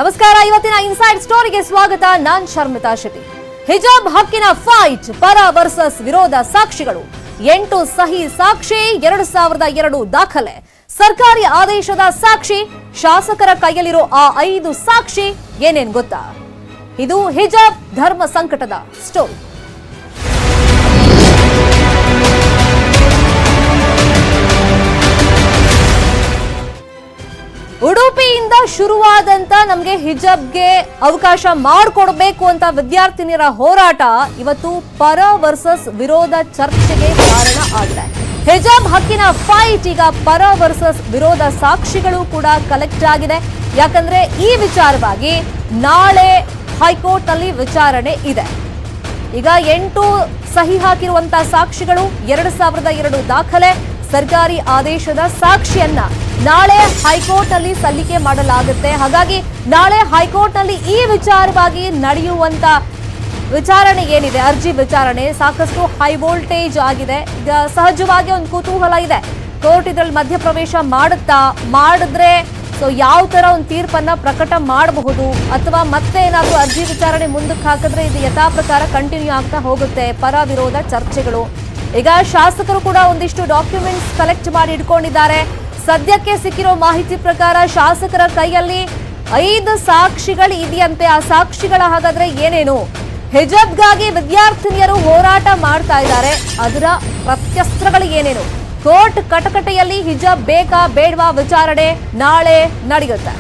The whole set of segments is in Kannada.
ನಮಸ್ಕಾರ. ಇವತ್ತಿನ ಇನ್ಸೈಡ್ ಸ್ಟೋರಿಗೆ ಸ್ವಾಗತ. ನಾನ್ ಶರ್ಮಿತಾ ಶೆಟ್ಟಿ. ಹಿಜಾಬ್ ಹಕ್ಕಿನ ಫೈಟ್, ಪರ ವರ್ಸಸ್ ವಿರೋಧ ಸಾಕ್ಷಿಗಳು. 8 ಸಹಿ ಸಾಕ್ಷಿ, 2002 ದಾಖಲೆ, ಸರ್ಕಾರಿ ಆದೇಶದ ಸಾಕ್ಷಿ, ಶಾಸಕರ ಕೈಯಲ್ಲಿರೋ ಆ 5 ಸಾಕ್ಷಿ ಏನೇನ್ ಗೊತ್ತಾ? ಇದು ಹಿಜಾಬ್ ಧರ್ಮ ಸಂಕಟದ ಸ್ಟೋರಿ. ಉಡುಪಿಯಿಂದ ಶುರುವಾದಂತ ನಮಗೆ ಹಿಜಾಬ್ಗೆ ಅವಕಾಶ ಮಾಡಿಕೊಡಬೇಕು ಅಂತ ವಿದ್ಯಾರ್ಥಿನಿಯರ ಹೋರಾಟ ಇವತ್ತು ಪರ ವರ್ಸಸ್ ವಿರೋಧ ಚರ್ಚೆಗೆ ಕಾರಣ ಆಗಿದೆ. ಹಿಜಾಬ್ ಹಕ್ಕಿನ ಫೈಟ್ ಈಗ ಪರ ವರ್ಸಸ್ ವಿರೋಧ ಸಾಕ್ಷಿಗಳು ಕೂಡ ಕಲೆಕ್ಟ್ ಆಗಿದೆ. ಯಾಕಂದ್ರೆ ಈ ವಿಚಾರವಾಗಿ ನಾಳೆ ಹೈಕೋರ್ಟ್ ನಲ್ಲಿ ವಿಚಾರಣೆ ಇದೆ. ಈಗ 8 ಸಹಿ ಹಾಕಿರುವಂತಹ ಸಾಕ್ಷಿಗಳು, 2002 ದಾಖಲೆ, ಸರ್ಕಾರಿ ಆದೇಶದ ಸಾಕ್ಷಿಯನ್ನ ನಾಳೆ ಹೈಕೋರ್ಟ್ ನಲ್ಲಿ ಸಲ್ಲಿಕೆ ಮಾಡಲಾಗುತ್ತೆ. ಹಾಗಾಗಿ ನಾಳೆ ಹೈಕೋರ್ಟ್ ನಲ್ಲಿ ಈ ವಿಚಾರವಾಗಿ ನಡೆಯುವಂತ ವಿಚಾರಣೆ ಏನಿದೆ, ಅರ್ಜಿ ವಿಚಾರಣೆ ಸಾಕಷ್ಟು ಹೈ ವೋಲ್ಟೇಜ್ ಆಗಿದೆ. ಈಗ ಸಹಜವಾಗಿ ಒಂದು ಕುತೂಹಲ ಇದೆ, ಕೋರ್ಟ್ ಇದರಲ್ಲಿ ಮಧ್ಯಪ್ರವೇಶ ಮಾಡಿದ್ರೆ ಯಾವ ತರ ಒಂದು ತೀರ್ಪನ್ನ ಪ್ರಕಟ ಮಾಡಬಹುದು, ಅಥವಾ ಮತ್ತೆ ಏನಾದರೂ ಅರ್ಜಿ ವಿಚಾರಣೆ ಮುಂದಕ್ಕೆ ಹಾಕಿದ್ರೆ ಇದು ಯಥಾ ಪ್ರಕಾರ ಕಂಟಿನ್ಯೂ ಆಗ್ತಾ ಹೋಗುತ್ತೆ ಪರ ವಿರೋಧ ಚರ್ಚೆಗಳು. ಈಗ ಶಾಸಕರು ಕೂಡ ಒಂದಿಷ್ಟು ಡಾಕ್ಯುಮೆಂಟ್ಸ್ ಕಲೆಕ್ಟ್ ಮಾಡಿ ಇಟ್ಕೊಂಡಿದ್ದಾರೆ. ಸದ್ಯಕ್ಕೆ ಸಿಕ್ಕಿರೋ ಮಾಹಿತಿ ಪ್ರಕಾರ ಶಾಸಕರ ಕೈಯಲ್ಲಿ 5 ಸಾಕ್ಷಿಗಳು ಇದೆಯಂತೆ. ಆ ಸಾಕ್ಷಿಗಳ ಹಾಗಾದ್ರೆ ಏನೇನು? ಹಿಜಾಬ್ಗಾಗಿ ವಿದ್ಯಾರ್ಥಿನಿಯರು ಹೋರಾಟ ಮಾಡ್ತಾ ಇದ್ದಾರೆ, ಅದರ ಪ್ರತ್ಯಸ್ತ್ರಗಳು ಏನೇನು? ಕೋರ್ಟ್ ಕಟಕಟೆಯಲ್ಲಿ ಹಿಜಾಬ್ ಬೇಕಾ ಬೇಡವಾ ವಿಚಾರಣೆ ನಾಳೆ ನಡೆಯುತ್ತೆ.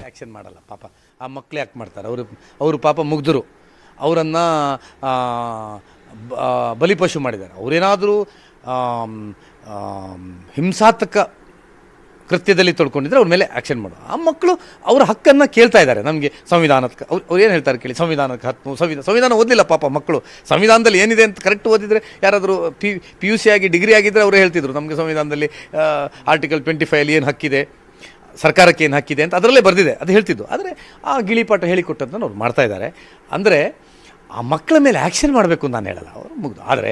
ಆ್ಯಕ್ಷನ್ ಮಾಡಲ್ಲ ಪಾಪ, ಆ ಮಕ್ಕಳು ಯಾಕೆ ಮಾಡ್ತಾರೆ? ಅವರು ಪಾಪ ಮುಗ್ಧರು, ಅವರನ್ನು ಬಲಿಪಶು ಮಾಡಿದ್ದಾರೆ. ಅವರೇನಾದರೂ ಹಿಂಸಾತ್ಮಕ ಕೃತ್ಯದಲ್ಲಿ ತೊಡ್ಕೊಂಡಿದ್ರೆ ಅವ್ರ ಮೇಲೆ ಆ್ಯಕ್ಷನ್ ಮಾಡು. ಆ ಮಕ್ಕಳು ಅವರ ಹಕ್ಕನ್ನು ಕೇಳ್ತಾ ಇದ್ದಾರೆ. ನಮಗೆ ಸಂವಿಧಾನಕ್ಕೆ ಅವ್ರು ಏನು ಹೇಳ್ತಾರೆ ಕೇಳಿ, ಸಂವಿಧಾನಕ್ಕೆ ಹತ್ತು ಸಂವಿಧಾನ ಓದಲಿಲ್ಲ ಪಾಪ ಮಕ್ಕಳು. ಸಂವಿಧಾನದಲ್ಲಿ ಏನಿದೆ ಅಂತ ಕರೆಕ್ಟ್ ಓದಿದರೆ, ಯಾರಾದರೂ PUC ಆಗಿ ಡಿಗ್ರಿ ಆಗಿದ್ದರೆ ಅವರು ಹೇಳ್ತಿದ್ರು ನಮಗೆ ಸಂವಿಧಾನದಲ್ಲಿ ಆರ್ಟಿಕಲ್ 25 ಏನು ಹಕ್ಕಿದೆ, ಸರ್ಕಾರಕ್ಕೆ ಏನು ಹಕ್ಕಿದೆ ಅಂತ ಅದರಲ್ಲೇ ಬರೆದಿದೆ, ಅದು ಹೇಳ್ತಿದ್ದು. ಆದರೆ ಆ ಗಿಳಿಪಾಠ ಹೇಳಿಕೊಟ್ಟಂತ ಅವ್ರು ಮಾಡ್ತಾ ಇದ್ದಾರೆ. ಅಂದರೆ ಆ ಮಕ್ಕಳ ಮೇಲೆ ಆ್ಯಕ್ಷನ್ ಮಾಡಬೇಕು ಅಂತ ನಾನು ಹೇಳಲ್ಲ, ಅವರು ಮುಗ್ದು. ಆದರೆ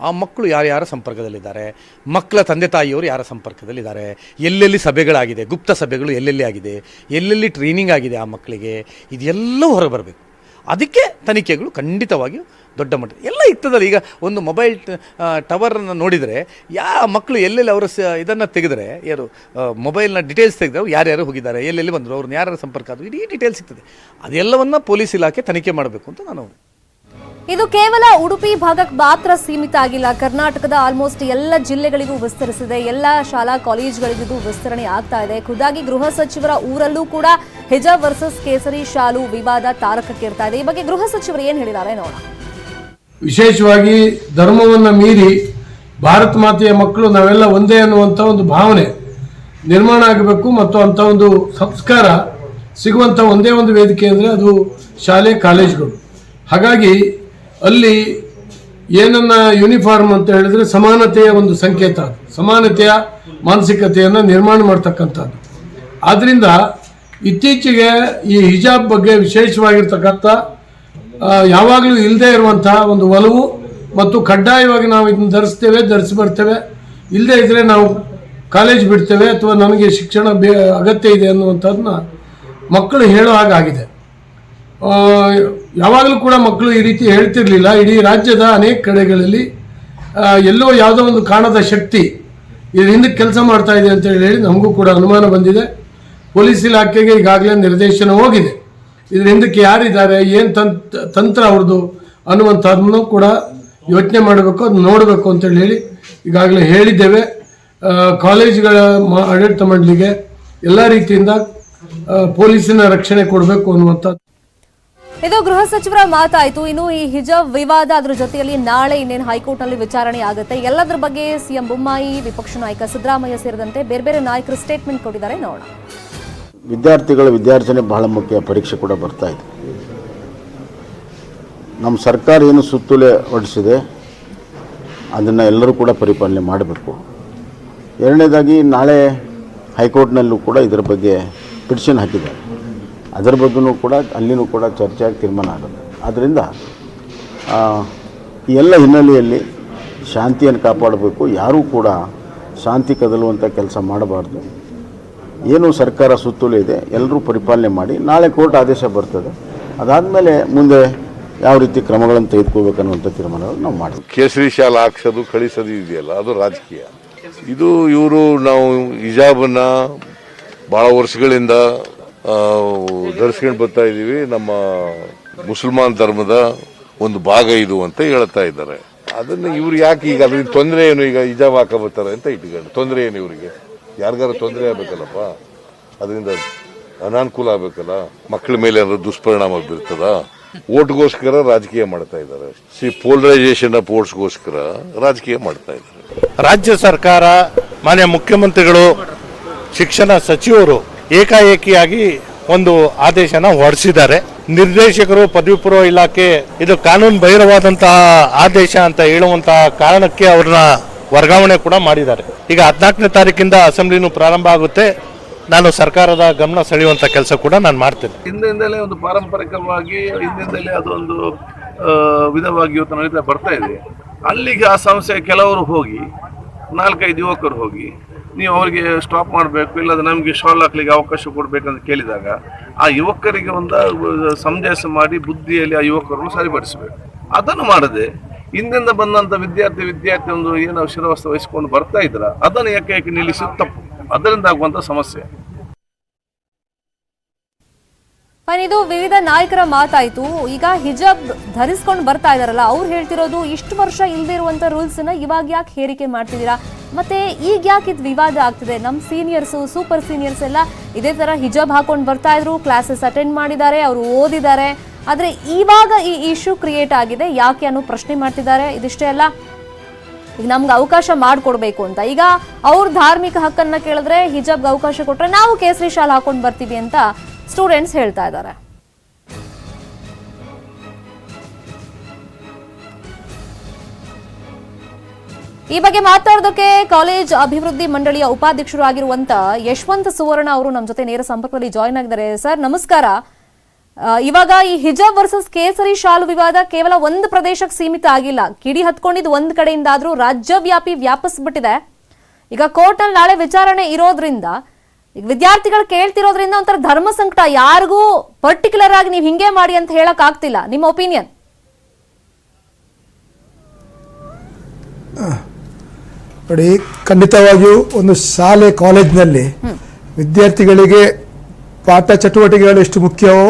ಆ ಮಕ್ಕಳು ಯಾರ್ಯಾರ ಸಂಪರ್ಕದಲ್ಲಿದ್ದಾರೆ, ಮಕ್ಕಳ ತಂದೆ ತಾಯಿಯವರು ಯಾರ ಸಂಪರ್ಕದಲ್ಲಿದ್ದಾರೆ, ಎಲ್ಲೆಲ್ಲಿ ಸಭೆಗಳಾಗಿದೆ, ಗುಪ್ತ ಸಭೆಗಳು ಎಲ್ಲೆಲ್ಲಿ ಆಗಿದೆ, ಎಲ್ಲೆಲ್ಲಿ ಟ್ರೈನಿಂಗ್ ಆಗಿದೆ ಆ ಮಕ್ಕಳಿಗೆ, ಇದೆಲ್ಲವೂ ಹೊರಗೆ ಬರಬೇಕು. ಅದಕ್ಕೆ ತನಿಖೆಗಳು ಖಂಡಿತವಾಗಿಯೂ ದೊಡ್ಡ ಮಟ್ಟ ಎಲ್ಲ ಇರ್ತದಲ್ಲ. ಈಗ ಒಂದು ಮೊಬೈಲ್ ಟವರನ್ನು ನೋಡಿದರೆ ಮಕ್ಕಳು ಎಲ್ಲೆಲ್ಲಿ ಅವರ ಇದನ್ನು ತೆಗೆದರೆ, ಯಾರು ಮೊಬೈಲ್ನ ಡೀಟೇಲ್ಸ್ ತೆಗೆದ್ರೆ ಯಾರ್ಯಾರು ಹೋಗಿದ್ದಾರೆ, ಎಲ್ಲೆಲ್ಲಿ ಬಂದರು, ಅವ್ರನ್ನ ಯಾರ್ಯಾರ ಸಂಪರ್ಕ, ಅದು ಇಡೀ ಡೀಟೇಲ್ಸ್ ಸಿಗ್ತದೆ. ಅದೆಲ್ಲವನ್ನು ಪೊಲೀಸ್ ಇಲಾಖೆ ತನಿಖೆ ಮಾಡಬೇಕು ಅಂತ ನಾನು. ಇದು ಕೇವಲ ಉಡುಪಿ ಭಾಗಕ್ಕೆ ಮಾತ್ರ ಸೀಮಿತ ಆಗಿಲ್ಲ, ಕರ್ನಾಟಕದ ಆಲ್ಮೋಸ್ಟ್ ಎಲ್ಲ ಜಿಲ್ಲೆಗಳಿಗೂ ವಿಸ್ತರಿಸಿದೆ, ಎಲ್ಲ ಶಾಲಾ ಕಾಲೇಜುಗಳಿಗೂ ವಿಸ್ತರಣೆ ಆಗ್ತಾ ಇದೆ. ಖುದ್ದಾಗಿ ಗೃಹ ಸಚಿವರ ಊರಲ್ಲೂ ಕೂಡ ಹಿಜಾಬ್ ವರ್ಸಸ್ ಕೇಸರಿ ಶಾಲು ವಿವಾದ ತಾರಕಕ್ಕೇರ್ತಾ ಇದೆ. ಈ ಬಗ್ಗೆ ಗೃಹ ಸಚಿವರು ಏನು ಹೇಳಿದ್ದಾರೆ ನೋಡೋಣ. ವಿಶೇಷವಾಗಿ ಧರ್ಮವನ್ನ ಮೀರಿ ಭಾರತ ಮಾತೆಯ ಮಕ್ಕಳು ನಾವೆಲ್ಲ ಒಂದೇ ಅನ್ನುವಂಥ ಒಂದು ಭಾವನೆ ನಿರ್ಮಾಣ ಆಗಬೇಕು, ಮತ್ತು ಅಂಥ ಒಂದು ಸಂಸ್ಕಾರ ಸಿಗುವಂಥ ಒಂದೇ ಒಂದು ವೇದಿಕೆ ಅಂದರೆ ಅದು ಶಾಲೆ ಕಾಲೇಜುಗಳು. ಹಾಗಾಗಿ ಅಲ್ಲಿ ಏನನ್ನ ಯೂನಿಫಾರ್ಮ್ ಅಂತ ಹೇಳಿದ್ರೆ ಸಮಾನತೆಯ ಒಂದು ಸಂಕೇತ, ಸಮಾನತೆಯ ಮಾನಸಿಕತೆಯನ್ನು ನಿರ್ಮಾಣ ಮಾಡ್ತಕ್ಕಂಥದ್ದು. ಆದ್ದರಿಂದ ಇತ್ತೀಚೆಗೆ ಈ ಹಿಜಾಬ್ ಬಗ್ಗೆ ವಿಶೇಷವಾಗಿರ್ತಕ್ಕಂಥ ಯಾವಾಗಲೂ ಇಲ್ಲದೆ ಇರುವಂತಹ ಒಂದು ಒಲವು, ಮತ್ತು ಕಡ್ಡಾಯವಾಗಿ ನಾವು ಇದನ್ನು ಧರಿಸಿ ಬರ್ತೇವೆ, ಇಲ್ಲದೆ ಇದ್ರೆ ನಾವು ಕಾಲೇಜ್ ಬಿಡ್ತೇವೆ, ಅಥವಾ ನನಗೆ ಶಿಕ್ಷಣ ಅಗತ್ಯ ಇದೆ ಅನ್ನುವಂಥದ್ದನ್ನ ಮಕ್ಕಳು ಹೇಳೋ ಹಾಗಾಗಿದೆ. ಯಾವಾಗಲೂ ಕೂಡ ಮಕ್ಕಳು ಈ ರೀತಿ ಹೇಳ್ತಿರ್ಲಿಲ್ಲ. ಇಡೀ ರಾಜ್ಯದ ಅನೇಕ ಕಡೆಗಳಲ್ಲಿ ಎಲ್ಲೋ ಯಾವುದೋ ಒಂದು ಕಾಣದ ಶಕ್ತಿ ಇದ್ರ ಹಿಂದಕ್ಕೆ ಕೆಲಸ ಮಾಡ್ತಾ ಇದೆ ಅಂತ ಹೇಳಿ ನಮಗೂ ಕೂಡ ಅನುಮಾನ ಬಂದಿದೆ. ಪೊಲೀಸ್ ಇಲಾಖೆಗೆ ಈಗಾಗಲೇ ನಿರ್ದೇಶನ ಹೋಗಿದೆ. ಇದ್ರ ಹಿಂದಕ್ಕೆ ಯಾರಿದ್ದಾರೆ, ಏನು ತಂತ್ರ ಅವ್ರದ್ದು ಅನ್ನುವಂಥದ್ದನ್ನು ಕೂಡ ಯೋಚನೆ ಮಾಡಬೇಕು, ಅದು ನೋಡಬೇಕು ಅಂತೇಳಿ ಹೇಳಿ ಈಗಾಗಲೇ ಹೇಳಿದ್ದೇವೆ. ಕಾಲೇಜುಗಳ ಆಡಳಿತ ಮಂಡಳಿಗೆ ಎಲ್ಲ ರೀತಿಯಿಂದ ಪೊಲೀಸಿನ ರಕ್ಷಣೆ ಕೊಡಬೇಕು ಅನ್ನುವಂಥದ್ದು. ಇದು ಗೃಹ ಸಚಿವರ ಮಾತಾಯಿತು. ಇನ್ನು ಈ ಹಿಜಾಬ್ ವಿವಾದ, ಅದರ ಜೊತೆಯಲ್ಲಿ ನಾಳೆ ಇನ್ನೇನು ಹೈಕೋರ್ಟ್ ನಲ್ಲಿ ವಿಚಾರಣೆ ಆಗುತ್ತೆ. ಎಲ್ಲದರ ಬಗ್ಗೆ ಸಿಎಂ ಬೊಮ್ಮಾಯಿ, ವಿಪಕ್ಷ ನಾಯಕ ಸಿದ್ದರಾಮಯ್ಯ ಸೇರಿದಂತೆ ಬೇರೆ ಬೇರೆ ನಾಯಕರು ಸ್ಟೇಟ್ಮೆಂಟ್ ಕೊಟ್ಟಿದ್ದಾರೆ ನೋಡೋಣ. ವಿದ್ಯಾರ್ಥಿಗಳ ವಿದ್ಯಾರ್ಜನೆ ಬಹಳ ಮುಖ್ಯ. ಪರೀಕ್ಷೆ ಕೂಡ ಬರ್ತಾ ಇದೆ. ನಮ್ಮ ಸರ್ಕಾರ ಏನು ಸುತ್ತೋಲೆ ಹೊರಡಿಸಿದೆ ಅದನ್ನು ಎಲ್ಲರೂ ಕೂಡ ಪರಿಪಾಲನೆ ಮಾಡಬೇಕು. ಎರಡನೇದಾಗಿ ನಾಳೆ ಹೈಕೋರ್ಟ್ನಲ್ಲೂ ಕೂಡ ಇದರ ಬಗ್ಗೆ ಪಿಟಿಷನ್ ಹಾಕಿದ್ದಾರೆ. ಅದರ ಬಗ್ಗೆಯೂ ಕೂಡ ಅಲ್ಲಿನೂ ಕೂಡ ಚರ್ಚೆಯಾಗಿ ತೀರ್ಮಾನ ಆಗುತ್ತೆ. ಆದ್ದರಿಂದ ಈ ಎಲ್ಲ ಹಿನ್ನೆಲೆಯಲ್ಲಿ ಶಾಂತಿಯನ್ನು ಕಾಪಾಡಬೇಕು. ಯಾರೂ ಕೂಡ ಶಾಂತಿ ಕದಲುವಂಥ ಕೆಲಸ ಮಾಡಬಾರ್ದು. ಏನು ಸರ್ಕಾರ ಸುತ್ತೋಲೆ ಇದೆ ಎಲ್ಲರೂ ಪರಿಪಾಲನೆ ಮಾಡಿ, ನಾಳೆ ಕೋರ್ಟ್ ಆದೇಶ ಬರ್ತದೆ, ಅದಾದಮೇಲೆ ಮುಂದೆ ಯಾವ ರೀತಿ ಕ್ರಮಗಳನ್ನು ತೆಗೆದುಕೋಬೇಕನ್ನುವಂಥ ತೀರ್ಮಾನವನ್ನು ನಾವು ಮಾಡ್ತೀವಿ. ಕೇಸರಿ ಶಾಲೆ ಹಾಕ್ಸೋದು ಕಳಿಸೋದು ಇದೆಯಲ್ಲ, ಅದು ರಾಜಕೀಯ. ಇದು ಇವರು ನಾವು ಹಿಜಾಬನ್ನು ಭಾಳ ವರ್ಷಗಳಿಂದ ಧರಿಸ್ಕೊಂಡು ಬರ್ತಾ ಇದ್ದೀವಿ, ನಮ್ಮ ಮುಸಲ್ಮಾನ್ ಧರ್ಮದ ಒಂದು ಭಾಗ ಇದು ಅಂತ ಹೇಳ್ತಾ ಇದ್ದಾರೆ. ಅದನ್ನು ಇವ್ರು ಯಾಕೆ ಈಗ ಅದ್ರಿಂದ ತೊಂದರೆ ಏನು, ಈಗ ಹಿಜಾಬ್ ಹಾಕಬರ್ತಾರೆ ಅಂತ ಇಟ್ಕೊಂಡು ತೊಂದರೆ ಏನು ಇವರಿಗೆ? ಯಾರಿಗಾರು ತೊಂದರೆ ಆಗಬೇಕಲ್ಲಪ್ಪ, ಅದರಿಂದ ಅನಾನುಕೂಲ ಆಗಬೇಕಲ್ಲ, ಮಕ್ಕಳ ಮೇಲೆ ಏನಾದ್ರು ದುಷ್ಪರಿಣಾಮ ಬೀರ್ತದ? ಓಟ್ಗೋಸ್ಕರ ರಾಜಕೀಯ ಮಾಡ್ತಾ ಇದ್ದಾರೆ. ಪೋಲರೈಸೇಷನ್ ಆಫ್ ಓಟ್ಸ್ಗೋಸ್ಕರ ರಾಜಕೀಯ ಮಾಡ್ತಾ ಇದ್ದಾರೆ. ರಾಜ್ಯ ಸರ್ಕಾರ, ಮಾನ್ಯ ಮುಖ್ಯಮಂತ್ರಿಗಳು, ಶಿಕ್ಷಣ ಸಚಿವರು ಏಕಾಏಕಿಯಾಗಿ ಒಂದು ಆದೇಶನ ಹೊರಡಿಸಿದ್ದಾರೆ. ನಿರ್ದೇಶಕರು, ಪದವಿ ಪೂರ್ವ ಇಲಾಖೆ ಇದು ಕಾನೂನು ಬಾಹಿರವಾದಂತಹ ಆದೇಶ ಅಂತ ಹೇಳುವಂತಹ ಕಾರಣಕ್ಕೆ ಅವ್ರನ್ನ ವರ್ಗಾವಣೆ ಕೂಡ ಮಾಡಿದ್ದಾರೆ. ಈಗ 14ನೇ ತಾರೀಕಿಂದ ಅಸೆಂಬ್ಲಿನೂ ಪ್ರಾರಂಭ ಆಗುತ್ತೆ. ನಾನು ಸರ್ಕಾರದ ಗಮನ ಸೆಳೆಯುವಂತ ಕೆಲಸ ಕೂಡ ನಾನು ಮಾಡ್ತೇನೆ. ಹಿಂದಿಂದಲೇ ಒಂದು ಪಾರಂಪರಿಕವಾಗಿ ಹಿಂದಿಂದಲೇ ಅದೊಂದು ವಿಧವಾಗಿ ಇವತ್ತು ನಡೀತಾ ಬರ್ತಾ ಇದೆ. ಅಲ್ಲಿಗೆ ಆ ಸಂಸ್ಥೆ ಕೆಲವರು ಹೋಗಿ 4-5 ಯುವಕರು ಹೋಗಿ ನೀವು ಅವರಿಗೆ ಸ್ಟಾಪ್ ಮಾಡಬೇಕು, ಇಲ್ಲದ ನಮಗೆ ಶಾಲ್ ಹಾಕ್ಲಿಕ್ಕೆ ಅವಕಾಶ ಕೊಡಬೇಕಂತ ಕೇಳಿದಾಗ ಆ ಯುವಕರಿಗೆ ಒಂದು ಸಂದೇಶ ಮಾಡಿ ಬುದ್ಧಿಯಲ್ಲಿ ಆ ಯುವಕರನ್ನು ಸರಿಪಡಿಸಬೇಕು. ಅದನ್ನು ಮಾಡದೆ ಹಿಂದಿಂದ ಬಂದಂಥ ವಿದ್ಯಾರ್ಥಿ ಒಂದು ಏನೋ ಶಿರವಸ್ತ್ರ ವಹಿಸಿಕೊಂಡು ಬರ್ತಾ ಇದ್ರ ಅದನ್ನು ಏಕಾಏಕಿ ನಿಲ್ಲಿಸಿದ ತಪ್ಪು. ಅದರಿಂದ ಆಗುವಂಥ ಸಮಸ್ಯೆ. ಇದು ವಿವಿಧ ನಾಯಕರ ಮಾತಾಯ್ತು. ಈಗ ಹಿಜಾಬ್ ಧರಿಸ್ಕೊಂಡು ಬರ್ತಾ ಇದಾರಲ್ಲ, ಅವ್ರು ಹೇಳ್ತಿರೋದು ಇಷ್ಟು ವರ್ಷ ಇಲ್ಲದೆ ಇರುವಂತ ರೂಲ್ಸ್ ನ ಇವಾಗ ಯಾಕೆ ಹೇರಿಕೆ ಮಾಡ್ತಿದ್ದೀರಾ, ಮತ್ತೆ ಈಗ ಯಾಕೆ ಇದು ವಿವಾದ ಆಗ್ತಿದೆ? ನಮ್ಮ ಸೀನಿಯರ್ಸು, ಸೂಪರ್ ಸೀನಿಯರ್ಸ್ ಎಲ್ಲ ಇದೇ ತರ ಹಿಜಾಬ್ ಹಾಕೊಂಡು ಬರ್ತಾ ಇದ್ರು, ಕ್ಲಾಸಸ್ ಅಟೆಂಡ್ ಮಾಡಿದ್ದಾರೆ, ಅವರು ಓದಿದ್ದಾರೆ. ಆದ್ರೆ ಇವಾಗ ಈ ಇಶ್ಯೂ ಕ್ರಿಯೇಟ್ ಆಗಿದೆ, ಯಾಕೆ ಅನ್ನೋ ಪ್ರಶ್ನೆ ಮಾಡ್ತಿದ್ದಾರೆ. ಇದಿಷ್ಟೇ ಅಲ್ಲ, ಈಗ ನಮ್ಗೆ ಅವಕಾಶ ಮಾಡಿಕೊಡ್ಬೇಕು ಅಂತ. ಈಗ ಅವ್ರ ಧಾರ್ಮಿಕ ಹಕ್ಕನ್ನ ಕೇಳಿದ್ರೆ ಹಿಜಾಬ್ಗೆ ಅವಕಾಶ ಕೊಟ್ರೆ ನಾವು ಕೇಸರಿ ಶಾಲ್ ಹಾಕೊಂಡು ಬರ್ತೀವಿ ಅಂತ ಸ್ಟೂಡೆಂಟ್ಸ್ ಹೇಳ್ತಾ ಇದ್ದಾರೆ. ಈ ಬಗ್ಗೆ ಮಾತಾಡೋದಕ್ಕೆ ಕಾಲೇಜ್ ಅಭಿವೃದ್ಧಿ ಮಂಡಳಿಯ ಉಪಾಧ್ಯಕ್ಷರು ಆಗಿರುವಂತ ಯಶವಂತ್ ಸುವರ್ಣ ಅವರು ನಮ್ಮ ಜೊತೆ ನೇರ ಸಂಪರ್ಕದಲ್ಲಿ ಜಾಯಿನ್ ಆಗಿದ್ದಾರೆ. ಸರ್ ನಮಸ್ಕಾರ. ಇವಾಗ ಈ ಹಿಜಾಬ್ ವರ್ಸಸ್ ಕೇಸರಿ ಶಾಲು ವಿವಾದ ಕೇವಲ ಒಂದು ಪ್ರದೇಶಕ್ಕೆ ಸೀಮಿತ ಆಗಿಲ್ಲ, ಕಿಡಿ ಹತ್ಕೊಂಡಿದ್ದು ಒಂದ್ ಕಡೆಯಿಂದ ಆದ್ರೂ ರಾಜ್ಯವ್ಯಾಪಿ ವ್ಯಾಪಿಸ್ಬಿಟ್ಟಿದೆ. ಈಗ ಕೋರ್ಟ್ ಅಲ್ಲಿ ನಾಳೆ ವಿಚಾರಣೆ ಇರೋದ್ರಿಂದ, ಈಗ ವಿದ್ಯಾರ್ಥಿಗಳು ಕೇಳ್ತಿರೋದ್ರಿಂದ ಒಂಥರ ಧರ್ಮ ಸಂಕಟ. ಯಾರಿಗೂ ಪರ್ಟಿಕ್ಯುಲರ್ ಆಗಿ ನೀವು ಹಿಂಗೆ ಮಾಡಿ ಅಂತ ಹೇಳಕ್ ಆಗ್ತಿಲ್ಲ. ನಿಮ್ಮ ಒಪಿನಿಯನ್? ನೋಡಿ, ಖಂಡಿತವಾಗಿಯೂ ಒಂದು ಶಾಲೆ ಕಾಲೇಜ್ನಲ್ಲಿ ವಿದ್ಯಾರ್ಥಿಗಳಿಗೆ ಪಾಠ ಚಟುವಟಿಕೆಗಳು ಎಷ್ಟು ಮುಖ್ಯವೋ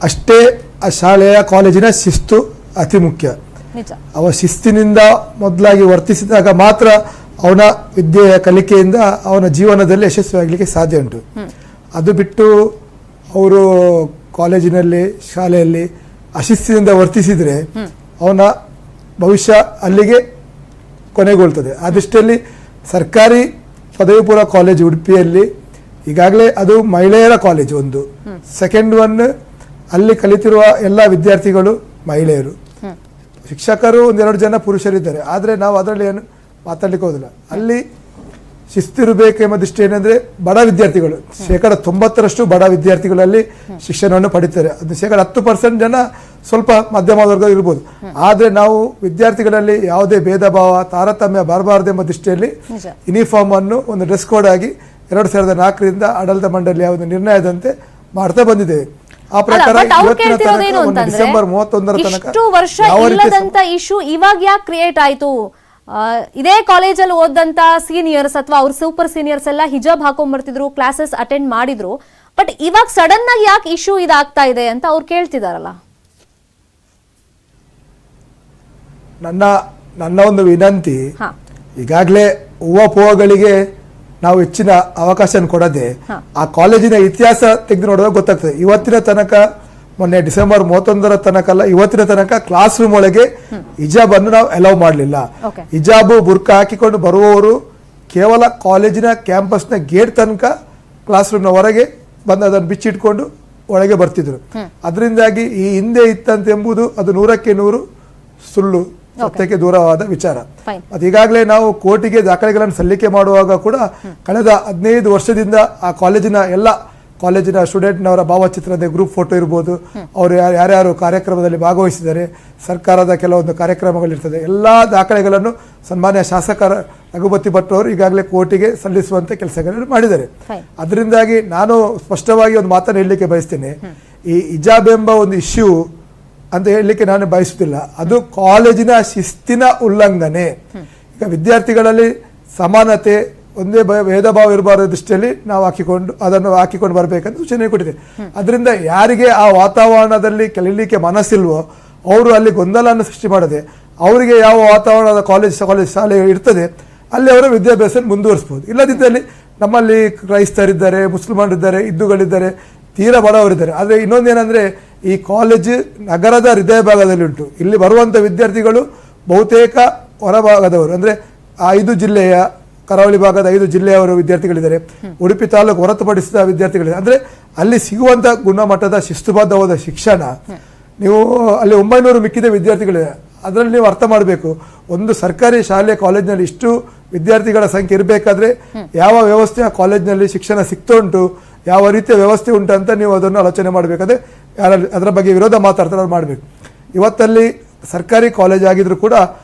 ಅಷ್ಟೇ ಆ ಶಾಲೆಯ ಕಾಲೇಜಿನ ಶಿಸ್ತು ಅತಿ ಮುಖ್ಯ. ಅವ ಶಿಸ್ತಿನಿಂದ ಮೊದಲಾಗಿ ವರ್ತಿಸಿದಾಗ ಮಾತ್ರ ಅವನ ವಿದ್ಯೆಯ ಕಲಿಕೆಯಿಂದ ಅವನ ಜೀವನದಲ್ಲಿ ಯಶಸ್ವಿಯಾಗಲಿಕ್ಕೆ ಸಾಧ್ಯ ಉಂಟು. ಅದು ಬಿಟ್ಟು ಅವರು ಕಾಲೇಜಿನಲ್ಲಿ, ಶಾಲೆಯಲ್ಲಿ ಅಶಿಸ್ತಿನಿಂದ ವರ್ತಿಸಿದರೆ ಅವನ ಭವಿಷ್ಯ ಅಲ್ಲಿಗೆ ಕೊನೆಗೊಳ್ತದೆ. ಆ ದೃಷ್ಟಿಯಲ್ಲಿ ಸರ್ಕಾರಿ ಪದವಿ ಪೂರ್ವ ಕಾಲೇಜು ಉಡುಪಿಯಲ್ಲಿ ಈಗಾಗಲೇ ಅದು ಮಹಿಳೆಯರ ಕಾಲೇಜು ಒಂದು. ಸೆಕೆಂಡ್ ಒನ್, ಅಲ್ಲಿ ಕಲಿತಿರುವ ಎಲ್ಲ ವಿದ್ಯಾರ್ಥಿಗಳು ಮಹಿಳೆಯರು, ಶಿಕ್ಷಕರು 1-2 ಜನ ಪುರುಷರಿದ್ದಾರೆ. ಆದರೆ ನಾವು ಅದರಲ್ಲಿ ಏನು ಮಾತಾಡ್ಲಿಕ್ಕೆ ಹೋದಿಲ್ಲ. ಅಲ್ಲಿ ಶಿಸ್ತಿರಬೇಕೆಂಬ ದೃಷ್ಟಿ ಏನಂದ್ರೆ, ಬಡ ವಿದ್ಯಾರ್ಥಿಗಳು 90% ಬಡ ವಿದ್ಯಾರ್ಥಿಗಳಲ್ಲಿ ಶಿಕ್ಷಣವನ್ನು ಪಡಿತಾರೆ. ಅದು 10% ಜನ ಸ್ವಲ್ಪ ಮಧ್ಯಮ ವರ್ಗ ಇರ್ಬೋದು. ಆದರೆ ನಾವು ವಿದ್ಯಾರ್ಥಿಗಳಲ್ಲಿ ಯಾವುದೇ ಭೇದ ಭಾವ, ತಾರತಮ್ಯ ಬರಬಾರದೆಂಬ ದೃಷ್ಟಿಯಲ್ಲಿ ಯೂನಿಫಾರ್ಮ್ ಅನ್ನು ಒಂದು ಡ್ರೆಸ್ ಕೋಡ್ ಆಗಿ 2004ರಿಂದ ಆಡಳಿತ ಮಂಡಳಿಯ ಒಂದು ನಿರ್ಣಯದಂತೆ ಮಾಡ್ತಾ ಬಂದಿದ್ದೇವೆ. ಆ ಪ್ರಕಾರ ಡಿಸೆಂಬರ್ 31ರ ತನಕ ಇಶ್ಯೂ ಇವಾಗ ಯಾಕೆ ಕ್ರಿಯೇಟ್ ಆಯ್ತು? ಇದೇ ಕಾಲೇಜಲ್ಲಿ ಓದಂತ ಸೀನಿಯರ್ಸ್ ಅಥವಾ ಅವ್ರ ಸೂಪರ್ ಸೀನಿಯರ್ಸ್ ಎಲ್ಲ ಹಿಜಾಬ್ ಹಾಕೊಂಡ್ ಬರ್ತಿದ್ರು, ಕ್ಲಾಸಸ್ ಅಟೆಂಡ್ ಮಾಡಿದ್ರು. ಬಟ್ ಇವಾಗ ಸಡನ್ ಆಗಿ ಯಾಕೆ ಇಶ್ಯೂ ಇದಾಗ್ತಾ ಇದೆ ಅಂತ ಅವ್ರು ಕೇಳ್ತಿದಾರಲ್ಲ. ನನ್ನ ಒಂದು ವಿನಂತಿ, ಈಗಾಗಲೇ ಹೂವಪೂವಗಳಿಗೆ ನಾವು ಹೆಚ್ಚಿನ ಅವಕಾಶ ಕೊಡದೆ ಆ ಕಾಲೇಜಿನ ಇತಿಹಾಸ ತೆಗೆದು ನೋಡುವಾಗ ಗೊತ್ತಾಗ್ತದೆ. ಇವತ್ತಿನ ತನಕ, ಮೊನ್ನೆ ಡಿಸೆಂಬರ್ 31ರ ತನಕ ಅಲ್ಲ, ಇವತ್ತಿನ ತನಕ ಕ್ಲಾಸ್ ರೂಮ್ ಒಳಗೆ ಹಿಜಾಬ್ ಅನ್ನು ನಾವು ಅಲೌ ಮಾಡಲಿಲ್ಲ. ಹಿಜಾಬ್, ಬುರ್ಕಾ ಹಾಕಿಕೊಂಡು ಬರುವವರು ಕೇವಲ ಕಾಲೇಜಿನ ಕ್ಯಾಂಪಸ್ನ ಗೇಟ್ ತನಕ ಕ್ಲಾಸ್ ರೂಮ್ನ ಹೊರಗೆ ಬಂದು ಅದನ್ನು ಬಿಚ್ಚಿಟ್ಕೊಂಡು ಒಳಗೆ ಬರ್ತಿದ್ರು. ಅದರಿಂದಾಗಿ ಈ ಹಿಂದೆ ಇತ್ತಂತೆಂಬುದು ಅದು 100ಕ್ಕೆ 100 ಸುಳ್ಳು, ಸತ್ಯಕ್ಕೆ ದೂರವಾದ ವಿಚಾರ. ಅದು ಈಗಾಗಲೇ ನಾವು ಕೋರ್ಟಿಗೆ ದಾಖಲೆಗಳನ್ನು ಸಲ್ಲಿಕೆ ಮಾಡುವಾಗ ಕೂಡ ಕಳೆದ 15 ವರ್ಷದಿಂದ ಆ ಕಾಲೇಜಿನ ಎಲ್ಲ ಕಾಲೇಜಿನ ಸ್ಟೂಡೆಂಟ್ನವರ ಭಾವಚಿತ್ರದ ಗ್ರೂಪ್ ಫೋಟೋ ಇರ್ಬೋದು, ಅವರು ಯಾರ್ಯಾರು ಕಾರ್ಯಕ್ರಮದಲ್ಲಿ ಭಾಗವಹಿಸಿದ್ದಾರೆ, ಸರ್ಕಾರದ ಕೆಲವೊಂದು ಕಾರ್ಯಕ್ರಮಗಳಿರ್ತದೆ, ಎಲ್ಲ ದಾಖಲೆಗಳನ್ನು ಸನ್ಮಾನ್ಯ ಶಾಸಕ ರಘುಪತಿ ಭಟ್ ಅವರು ಈಗಾಗಲೇ ಕೋರ್ಟಿಗೆ ಸಲ್ಲಿಸುವಂತೆ ಕೆಲಸಗಳನ್ನು ಮಾಡಿದ್ದಾರೆ. ಅದರಿಂದಾಗಿ ನಾನು ಸ್ಪಷ್ಟವಾಗಿ ಒಂದು ಮಾತನ್ನು ಹೇಳಲಿಕ್ಕೆ ಬಯಸ್ತೇನೆ, ಈ ಹಿಜಾಬ್ ಎಂಬ ಒಂದು ಇಶ್ಯೂ ಅಂತ ಹೇಳಲಿಕ್ಕೆ ನಾನು ಬಯಸುತ್ತಿಲ್ಲ, ಅದು ಕಾಲೇಜಿನ ಶಿಸ್ತಿನ ಉಲ್ಲಂಘನೆ. ಈಗ ವಿದ್ಯಾರ್ಥಿಗಳಲ್ಲಿ ಸಮಾನತೆ, ಒಂದೇ ಭೇದ ಭಾವ ಇರಬಾರದ ದೃಷ್ಟಿಯಲ್ಲಿ ನಾವು ಅದನ್ನು ಹಾಕಿಕೊಂಡು ಬರಬೇಕಂತ ಸೂಚನೆ ಕೊಟ್ಟಿದೆ. ಅದರಿಂದ ಯಾರಿಗೆ ಆ ವಾತಾವರಣದಲ್ಲಿ ಕಲೀಲಿಕ್ಕೆ ಮನಸ್ಸಿಲ್ವೋ ಅವರು ಅಲ್ಲಿ ಗೊಂದಲವನ್ನು ಸೃಷ್ಟಿ ಮಾಡದೆ, ಅವರಿಗೆ ಯಾವ ವಾತಾವರಣದ ಕಾಲೇಜ್ ಶಾಲೆ ಇರ್ತದೆ ಅಲ್ಲಿ ಅವರ ವಿದ್ಯಾಭ್ಯಾಸ ಮುಂದುವರಿಸಬಹುದು. ಇಲ್ಲದಿದ್ದಲ್ಲಿ ನಮ್ಮಲ್ಲಿ ಕ್ರೈಸ್ತರಿದ್ದಾರೆ, ಮುಸ್ಲಿಮರಿದ್ದಾರೆ, ಹಿಂದೂಗಳಿದ್ದಾರೆ, ತೀರಾ ಬಡವರಿದ್ದಾರೆ. ಆದರೆ ಇನ್ನೊಂದೇನೆಂದರೆ ಈ ಕಾಲೇಜ್ ನಗರದ ಹೃದಯ ಭಾಗದಲ್ಲಿ ಉಂಟು. ಇಲ್ಲಿ ಬರುವಂಥ ವಿದ್ಯಾರ್ಥಿಗಳು ಬಹುತೇಕ ಹೊರಭಾಗದವರು, ಅಂದರೆ 5 ಜಿಲ್ಲೆಯ, ಕರಾವಳಿ ಭಾಗದ 5 ಜಿಲ್ಲೆಯವರು ವಿದ್ಯಾರ್ಥಿಗಳಿದ್ದಾರೆ, ಉಡುಪಿ ತಾಲೂಕು ಹೊರತುಪಡಿಸಿದ ವಿದ್ಯಾರ್ಥಿಗಳಿದ್ದಾರೆ. ಅಂದರೆ ಅಲ್ಲಿ ಸಿಗುವಂಥ ಗುಣಮಟ್ಟದ ಶಿಸ್ತುಬದ್ಧವಾದ ಶಿಕ್ಷಣ, ನೀವು ಅಲ್ಲಿ 900 ಮಿಕ್ಕಿದ ವಿದ್ಯಾರ್ಥಿಗಳಿದೆ. ಅದರಲ್ಲಿ ನೀವು ಅರ್ಥ ಮಾಡಬೇಕು, ಒಂದು ಸರ್ಕಾರಿ ಶಾಲೆ ಕಾಲೇಜಿನಲ್ಲಿ ಇಷ್ಟು ವಿದ್ಯಾರ್ಥಿಗಳ ಸಂಖ್ಯೆ ಇರಬೇಕಾದ್ರೆ ಯಾವ ವ್ಯವಸ್ಥೆ ಆ ಕಾಲೇಜಿನಲ್ಲಿ ಶಿಕ್ಷಣ ಸಿಗ್ತಾ ಉಂಟು, ಯಾವ ರೀತಿಯ ವ್ಯವಸ್ಥೆ ಉಂಟು ಅಂತ ನೀವು ಅದನ್ನು ಆಲೋಚನೆ ಮಾಡಬೇಕಾದ್ರೆ ಯಾರಲ್ಲಿ ಅದರ ಬಗ್ಗೆ ವಿರೋಧ ಮಾತಾಡ್ತಾರೆ ಅವ್ರು ಮಾಡಬೇಕು. ಇವತ್ತಲ್ಲಿ ಸರ್ಕಾರಿ ಕಾಲೇಜ್ ಆಗಿದ್ರು ಕೂಡ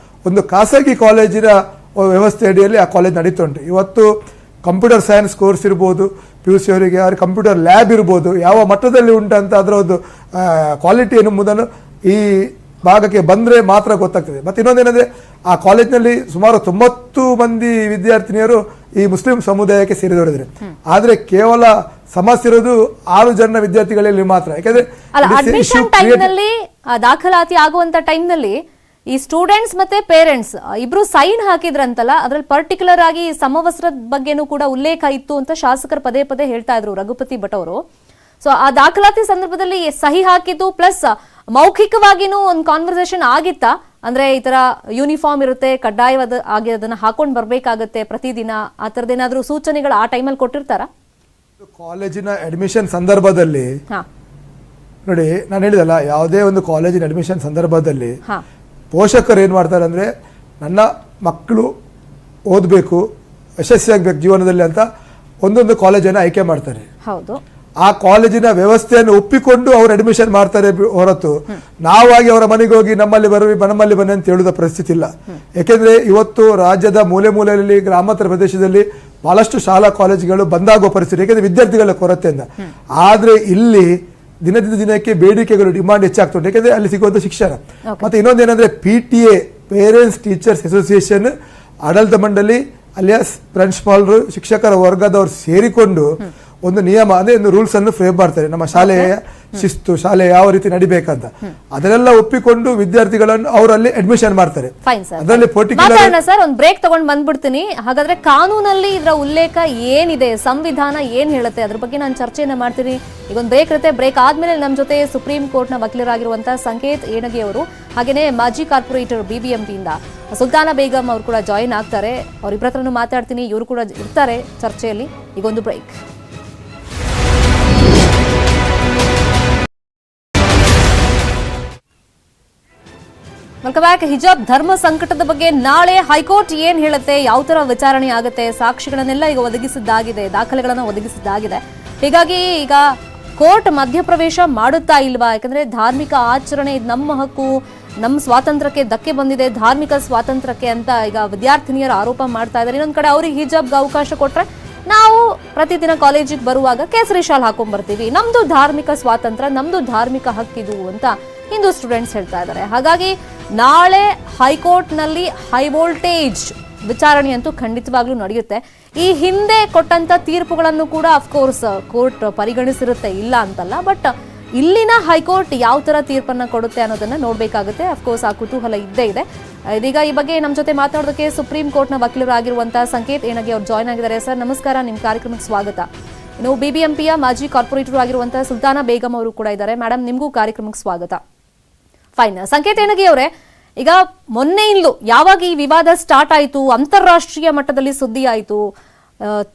ಒಂದು ಖಾಸಗಿ ಕಾಲೇಜಿನ ವ್ಯವಸ್ಥೆ ಅಡಿಯಲ್ಲಿ ಆ ಕಾಲೇಜ್ ನಡೀತಾ ಉಂಟು. ಇವತ್ತು ಕಂಪ್ಯೂಟರ್ ಸೈನ್ಸ್ ಕೋರ್ಸ್ ಇರ್ಬೋದು, PUC ಅವರಿಗೆ ಯಾರು ಕಂಪ್ಯೂಟರ್ ಲ್ಯಾಬ್ ಇರ್ಬೋದು, ಯಾವ ಮಟ್ಟದಲ್ಲಿ ಉಂಟಂತ ಅದರ ಒಂದು ಕ್ವಾಲಿಟಿ ಎನ್ನುವುದನ್ನು ಈ ಭಾಗಕ್ಕೆ ಬಂದರೆ ಮಾತ್ರ ಗೊತ್ತಾಗ್ತದೆ. ಮತ್ತು ಇನ್ನೊಂದೇನೆಂದರೆ ಆ ಕಾಲೇಜಿನಲ್ಲಿ ಸುಮಾರು 90 ಮಂದಿ ವಿದ್ಯಾರ್ಥಿನಿಯರು ಈ ಮುಸ್ಲಿಂ ಸಮುದಾಯಕ್ಕೆ ಸೇರಿದವರಿದ್ದಾರೆ. ಆದರೆ ಕೇವಲ ಸಮಸ್ಯೆ ಇರೋದು 6 ಜನ ವಿದ್ಯಾರ್ಥಿಗಳಲ್ಲಿ ಮಾತ್ರ. ಯಾಕಂದ್ರೆ ಅಡ್ಮಿಷನ್ ಟೈಮ್ನಲ್ಲಿ ದಾಖಲಾತಿ ಆಗುವಂತ ಟೈಮ್ನಲ್ಲಿ ಈ ಸ್ಟೂಡೆಂಟ್ಸ್ ಮತ್ತೆ ಪೇರೆಂಟ್ಸ್ ಇಬ್ರು ಸೈನ್ ಹಾಕಿದ್ರಂತಲ್ಲ, ಅದ್ರಲ್ಲಿ ಪರ್ಟಿಕ್ಯುಲರ್ ಆಗಿ ಸಮವಸ್ತ್ರದ ಬಗ್ಗೆನೂ ಕೂಡ ಉಲ್ಲೇಖ ಇತ್ತು ಅಂತ ಶಾಸಕರು ಪದೇ ಪದೇ ಹೇಳ್ತಾ ಇದ್ರು ರಘುಪತಿ ಭಟ್ ಅವರು. ಸೊ ಆ ದಾಖಲಾತಿ ಸಂದರ್ಭದಲ್ಲಿ ಸಹಿ ಹಾಕಿದ್ದು ಪ್ಲಸ್ ಮೌಖಿಕವಾಗಿನೂ ಒಂದು ಕಾನ್ವರ್ಸೇಷನ್ ಆಗಿತ್ತಾ? ಅಂದ್ರೆ ಈ ತರ ಯೂನಿಫಾರ್ಮ್ ಇರುತ್ತೆ, ಕಡ್ಡಾಯವಾದ ಆಗಿ ಅದನ್ನ ಹಾಕೊಂಡ್ ಬರ್ಬೇಕಾಗತ್ತೆ ಪ್ರತಿದಿನ, ಆ ತರದೇನಾದ್ರೂ ಸೂಚನೆಗಳು ಆ ಟೈಮಲ್ಲಿ ಕೊಟ್ಟಿರ್ತಾರ? ಕಾಲೇಜಿನ ಅಡ್ಮಿಷನ್ ಸಂದರ್ಭದಲ್ಲಿ ನೋಡಿ, ನಾನು ಹೇಳಿದಲ್ಲ, ಯಾವುದೇ ಒಂದು ಕಾಲೇಜಿನ ಅಡ್ಮಿಷನ್ ಸಂದರ್ಭದಲ್ಲಿ ಪೋಷಕರು ಏನ್ ಮಾಡ್ತಾರೆ ಅಂದ್ರೆ, ನನ್ನ ಮಕ್ಕಳು ಓದಬೇಕು, ಯಶಸ್ವಿಯಾಗಬೇಕು ಜೀವನದಲ್ಲಿ ಅಂತ ಒಂದೊಂದು ಕಾಲೇಜನ್ನು ಆಯ್ಕೆ ಮಾಡ್ತಾರೆ. ಹೌದು, ಆ ಕಾಲೇಜಿನ ವ್ಯವಸ್ಥೆಯನ್ನು ಒಪ್ಪಿಕೊಂಡು ಅವರು ಅಡ್ಮಿಷನ್ ಮಾಡ್ತಾರೆ ಹೊರತು ನಾವಾಗಿ ಅವರ ಮನೆಗೆ ಹೋಗಿ ನಮ್ಮಲ್ಲಿ ಬನ್ನಿ ಅಂತ ಹೇಳುವ ಪರಿಸ್ಥಿತಿ ಇಲ್ಲ. ಯಾಕೆಂದ್ರೆ ಇವತ್ತು ರಾಜ್ಯದ ಮೂಲೆ ಮೂಲೆಯಲ್ಲಿ, ಗ್ರಾಮಾಂತರ ಪ್ರದೇಶದಲ್ಲಿ ಬಹಳಷ್ಟು ಶಾಲಾ ಕಾಲೇಜುಗಳು ಬಂದಾಗುವ ಪರಿಸ್ಥಿತಿ, ಯಾಕೆಂದ್ರೆ ವಿದ್ಯಾರ್ಥಿಗಳ ಕೊರತೆಯಿಂದ. ಆದ್ರೆ ಇಲ್ಲಿ ದಿನದಿಂದ ದಿನಕ್ಕೆ ಬೇಡಿಕೆಗಳು, ಡಿಮಾಂಡ್ ಹೆಚ್ಚಾಗ್ತುಂಟು, ಯಾಕೆಂದ್ರೆ ಅಲ್ಲಿ ಸಿಗುವಂತ ಶಿಕ್ಷಣ. ಮತ್ತೆ ಇನ್ನೊಂದೇನಂದ್ರೆ PTA, ಪೇರೆಂಟ್ಸ್ ಟೀಚರ್ಸ್ ಅಸೋಸಿಯೇಷನ್, ಆಡಳಿತ ಮಂಡಳಿ ಅಲಿಯಾಸ್ ಪ್ರಿನ್ಸಿಪಾಲ್ರು, ಶಿಕ್ಷಕರ ವರ್ಗದವರು ಸೇರಿಕೊಂಡು ಒಂದು ನಿಯಮ, ಅಂದ್ರೆ ಒಂದು ರೂಲ್ಸ್ ಅನ್ನು ಫ್ರೇಮ್ ಮಾಡ್ತಾರೆ. ನಮ್ಮ ಶಾಲೆಯ ಶಿಸ್ತು, ಶಾಲೆ ಯಾವ ರೀತಿ ನಡಿಬೇಕಂತ ಅದನ್ನೆಲ್ಲ ಒಪ್ಪಿಕೊಂಡು ವಿದ್ಯಾರ್ಥಿಗಳನ್ನು ಅವರಲ್ಲಿ ಅಡ್ಮಿಷನ್ ಮಾಡ್ತಾರೆ. ಅದರಲ್ಲಿ ಸರ್ ಒಂದು ಬ್ರೇಕ್ ತಗೊಂಡು ಬಂದ್ಬಿಡ್ತೀನಿ. ಹಾಗಾದ್ರೆ ಕಾನೂನಲ್ಲಿ ಇದರ ಉಲ್ಲೇಖ ಏನಿದೆ, ಸಂವಿಧಾನ ಏನ್ ಹೇಳುತ್ತೆ, ಅದ್ರ ಬಗ್ಗೆ ನಾನು ಚರ್ಚೆಯನ್ನ ಮಾಡ್ತೀನಿ. ಈಗ ಒಂದು ಬ್ರೇಕ್ ಇರುತ್ತೆ. ಬ್ರೇಕ್ ಆದ್ಮೇಲೆ ನಮ್ಮ ಜೊತೆ ಸುಪ್ರೀಂ ಕೋರ್ಟ್ ನ ವಕೀಲರಾಗಿರುವಂತಹ ಸಂಕೇತ್ ಏಣಗಿ ಅವರು, ಹಾಗೇನೆ ಮಾಜಿ ಕಾರ್ಪೊರೇಟರ್ BBMP ಇಂದ ಸುಲ್ತಾನ ಬೇಗಂ ಅವರು ಕೂಡ ಜಾಯಿನ್ ಆಗ್ತಾರೆ. ಅವರಿಬ್ಬರ ಹತ್ರನೂ ಮಾತಾಡ್ತೀನಿ, ಇವರು ಕೂಡ ಇರ್ತಾರೆ ಚರ್ಚೆಯಲ್ಲಿ. ಈಗ ಒಂದು ಬ್ರೇಕ್. Welcome back. ಹಿಜಾಬ್ ಧರ್ಮ ಸಂಕಟದ ಬಗ್ಗೆ ನಾಳೆ ಹೈಕೋರ್ಟ್ ಏನ್ ಹೇಳುತ್ತೆ, ಯಾವ ತರ ವಿಚಾರಣೆ ಆಗುತ್ತೆ, ಸಾಕ್ಷಿಗಳನ್ನೆಲ್ಲ ಈಗ ಒದಗಿಸಿದ್ದಾಗಿದೆ, ದಾಖಲೆಗಳನ್ನ ಒದಗಿಸಿದ್ದಾಗಿದೆ. ಹೀಗಾಗಿ ಈಗ ಕೋರ್ಟ್ ಮಧ್ಯಪ್ರವೇಶ ಮಾಡುತ್ತಾ ಇಲ್ವಾ? ಯಾಕಂದ್ರೆ ಧಾರ್ಮಿಕ ಆಚರಣೆ, ಇದು ನಮ್ಮ ಹಕ್ಕು, ನಮ್ಮ ಸ್ವಾತಂತ್ರ್ಯಕ್ಕೆ ಧಕ್ಕೆ ಬಂದಿದೆ, ಧಾರ್ಮಿಕ ಸ್ವಾತಂತ್ರ್ಯಕ್ಕೆ ಅಂತ ಈಗ ವಿದ್ಯಾರ್ಥಿನಿಯರು ಆರೋಪ ಮಾಡ್ತಾ ಇದ್ದಾರೆ. ಇನ್ನೊಂದ್ ಕಡೆ ಅವ್ರಿಗೆ ಹಿಜಾಬ್ಗೆ ಅವಕಾಶ ಕೊಟ್ರೆ ನಾವು ಪ್ರತಿದಿನ ಕಾಲೇಜಿಗೆ ಬರುವಾಗ ಕೇಸರಿ ಶಾಲ್ ಹಾಕೊಂಡ್ ಬರ್ತೀವಿ, ನಮ್ದು ಧಾರ್ಮಿಕ ಸ್ವಾತಂತ್ರ್ಯ, ನಮ್ದು ಧಾರ್ಮಿಕ ಹಕ್ಕಿದು ಅಂತ ಹಿಂದೂ ಸ್ಟೂಡೆಂಟ್ಸ್ ಹೇಳ್ತಾ ಇದ್ದಾರೆ. ಹಾಗಾಗಿ ನಾಳೆ ಹೈಕೋರ್ಟ್ ನಲ್ಲಿ ಹೈ ವೋಲ್ಟೇಜ್ ವಿಚಾರಣೆ ಅಂತೂ ಖಂಡಿತವಾಗ್ಲೂ ನಡೆಯುತ್ತೆ. ಈ ಹಿಂದೆ ಕೊಟ್ಟಂತ ತೀರ್ಪುಗಳನ್ನು ಕೂಡ ಅಫ್ಕೋರ್ಸ್ ಕೋರ್ಟ್ ಪರಿಗಣಿಸಿರುತ್ತೆ, ಇಲ್ಲ ಅಂತಲ್ಲ. ಬಟ್ ಇಲ್ಲಿನ ಹೈಕೋರ್ಟ್ ಯಾವ ತರ ತೀರ್ಪನ್ನ ಕೊಡುತ್ತೆ ಅನ್ನೋದನ್ನ ನೋಡ್ಬೇಕಾಗುತ್ತೆ. ಅಫ್ಕೋರ್ಸ್ ಆ ಕುತೂಹಲ ಇದ್ದೇ ಇದೆ. ಇದೀಗ ಈ ಬಗ್ಗೆ ನಮ್ಮ ಜೊತೆ ಮಾತಾಡೋದಕ್ಕೆ ಸುಪ್ರೀಂ ಕೋರ್ಟ್ ನ ವಕೀಲರಾಗಿರುವಂತಹ ಸಂಕೇತ್ ಏಣಗಿ ಅವರು ಜಾಯ್ನ್ ಆಗಿದ್ದಾರೆ. ಸರ್ ನಮಸ್ಕಾರ, ನಿಮ್ಮ ಕಾರ್ಯಕ್ರಮಕ್ಕೆ ಸ್ವಾಗತ. ಇನ್ನು BBMPಯ ಮಾಜಿ ಕಾರ್ಪೊರೇಟರ್ ಆಗಿರುವಂತಹ ಸುಲ್ತಾನ ಬೇಗಂ ಅವರು ಕೂಡ ಇದ್ದಾರೆ. ಮೇಡಮ್, ನಿಮಗೂ ಕಾರ್ಯಕ್ರಮಕ್ಕೆ ಸ್ವಾಗತ. ಫೈನ್. ಸಂಕೇತ್ ಏಣಗಿ ಅವರೇ, ಈಗ ಮೊನ್ನೆಯಿಂದಲೂ ಯಾವಾಗ ಈ ವಿವಾದ ಸ್ಟಾರ್ಟ್ ಆಯಿತು, ಅಂತಾರಾಷ್ಟ್ರೀಯ ಮಟ್ಟದಲ್ಲಿ ಸುದ್ದಿ ಆಯಿತು,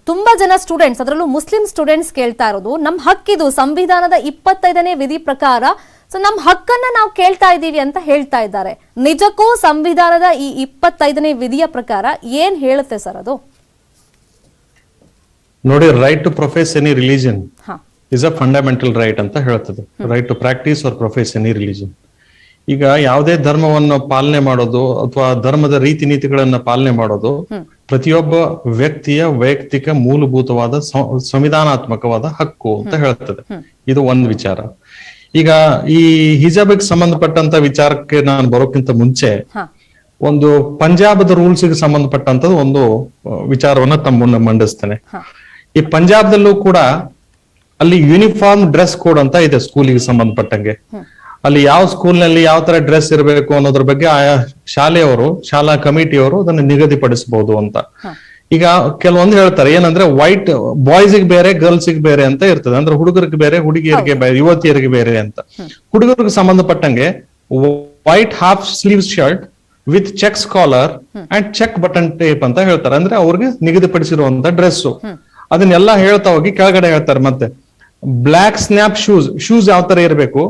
ತುಂಬಾ ಜನ ಸ್ಟೂಡೆಂಟ್ಸ್, ಅದರಲ್ಲೂ ಮುಸ್ಲಿಂ ಸ್ಟೂಡೆಂಟ್ಸ್ ಕೇಳ್ತಾ ಇರೋದು, ನಮ್ಮ ಹಕ್ಕಿದು ಸಂವಿಧಾನದ 25ನೇ ವಿಧಿ ಪ್ರಕಾರ, ಸೊ ನಮ್ಮ ಹಕ್ಕನ್ನ ನಾವು ಕೇಳ್ತಾ ಇದ್ದೀವಿ ಅಂತ ಹೇಳ್ತಾ ಇದ್ದಾರೆ. ನಿಜಕ್ಕೂ ಸಂವಿಧಾನದ ಈ 25ನೇ ವಿಧಿಯ ಪ್ರಕಾರ ಏನ್ ಹೇಳುತ್ತೆ ಸರ್ ಅದು? ನೋಡಿ, right to profess any religion is a fundamental right ಅಂತ ಹೇಳ್ತದೆ, right to practice or profess any religion. ಈಗ ಯಾವುದೇ ಧರ್ಮವನ್ನು ಪಾಲನೆ ಮಾಡೋದು ಅಥವಾ ಧರ್ಮದ ರೀತಿ ನೀತಿಗಳನ್ನ ಪಾಲನೆ ಮಾಡೋದು ಪ್ರತಿಯೊಬ್ಬ ವ್ಯಕ್ತಿಯ ವೈಯಕ್ತಿಕ ಮೂಲಭೂತವಾದ ಸಂವಿಧಾನಾತ್ಮಕವಾದ ಹಕ್ಕು ಅಂತ ಹೇಳ್ತದೆ. ಇದು ಒಂದು ವಿಚಾರ. ಈಗ ಈ ಹಿಜಾಬ್ಗೆ ಸಂಬಂಧಪಟ್ಟಂತ ವಿಚಾರಕ್ಕೆ ನಾನು ಬರೋಕ್ಕಿಂತ ಮುಂಚೆ ಒಂದು ಪಂಜಾಬದ ರೂಲ್ಸ್ ಗೆ ಸಂಬಂಧಪಟ್ಟಂತದ್ದು ಒಂದು ವಿಚಾರವನ್ನ ತಮ್ಮ ಮುಂದೆ ಮಂಡಿಸ್ತೇನೆ. ಈ ಪಂಜಾಬ್ದಲ್ಲೂ ಕೂಡ ಅಲ್ಲಿ ಯೂನಿಫಾರ್ಮ್ ಡ್ರೆಸ್ ಕೋಡ್ ಅಂತ ಇದೆ ಸ್ಕೂಲಿಗೆ ಸಂಬಂಧಪಟ್ಟಂಗೆ. ಅಲ್ಲಿ ಯಾವ ಸ್ಕೂಲ್ ನಲ್ಲಿ ಯಾವ ತರ ಡ್ರೆಸ್ ಇರಬೇಕು ಅನ್ನೋದ್ರ ಬಗ್ಗೆ ಆಯಾ ಶಾಲೆಯವರು, ಶಾಲಾ ಕಮಿಟಿಯವರು ಅದನ್ನು ನಿಗದಿಪಡಿಸಬಹುದು ಅಂತ. ಈಗ ಕೆಲವೊಂದು ಹೇಳ್ತಾರೆ ಏನಂದ್ರೆ ವೈಟ್ ಬಾಯ್ಸ್ಗೆ ಬೇರೆ ಗರ್ಲ್ಸ್ಗೆ ಬೇರೆ ಅಂತ ಇರ್ತದೆ. ಅಂದ್ರೆ ಹುಡುಗರಿಗೆ ಬೇರೆ, ಹುಡುಗಿಯರಿಗೆ ಬೇರೆ, ಯುವತಿಯರಿಗೆ ಬೇರೆ ಅಂತ. ಹುಡುಗರಿಗೆ ಸಂಬಂಧಪಟ್ಟಂಗೆ white half sleeve shirt with checks collar and check button tape ಅಂತ ಹೇಳ್ತಾರೆ. ಅಂದ್ರೆ ಅವ್ರಿಗೆ ನಿಗದಿಪಡಿಸಿರುವಂತ ಡ್ರೆಸ್. ಅದನ್ನೆಲ್ಲ ಹೇಳ್ತಾ ಹೋಗಿ ಕೆಳಗಡೆ ಹೇಳ್ತಾರೆ ಮತ್ತೆ ಬ್ಲಾಕ್ ಸ್ನ್ಯಾಪ್ ಶೂಸ್ ಯಾವ ತರ ಇರಬೇಕು,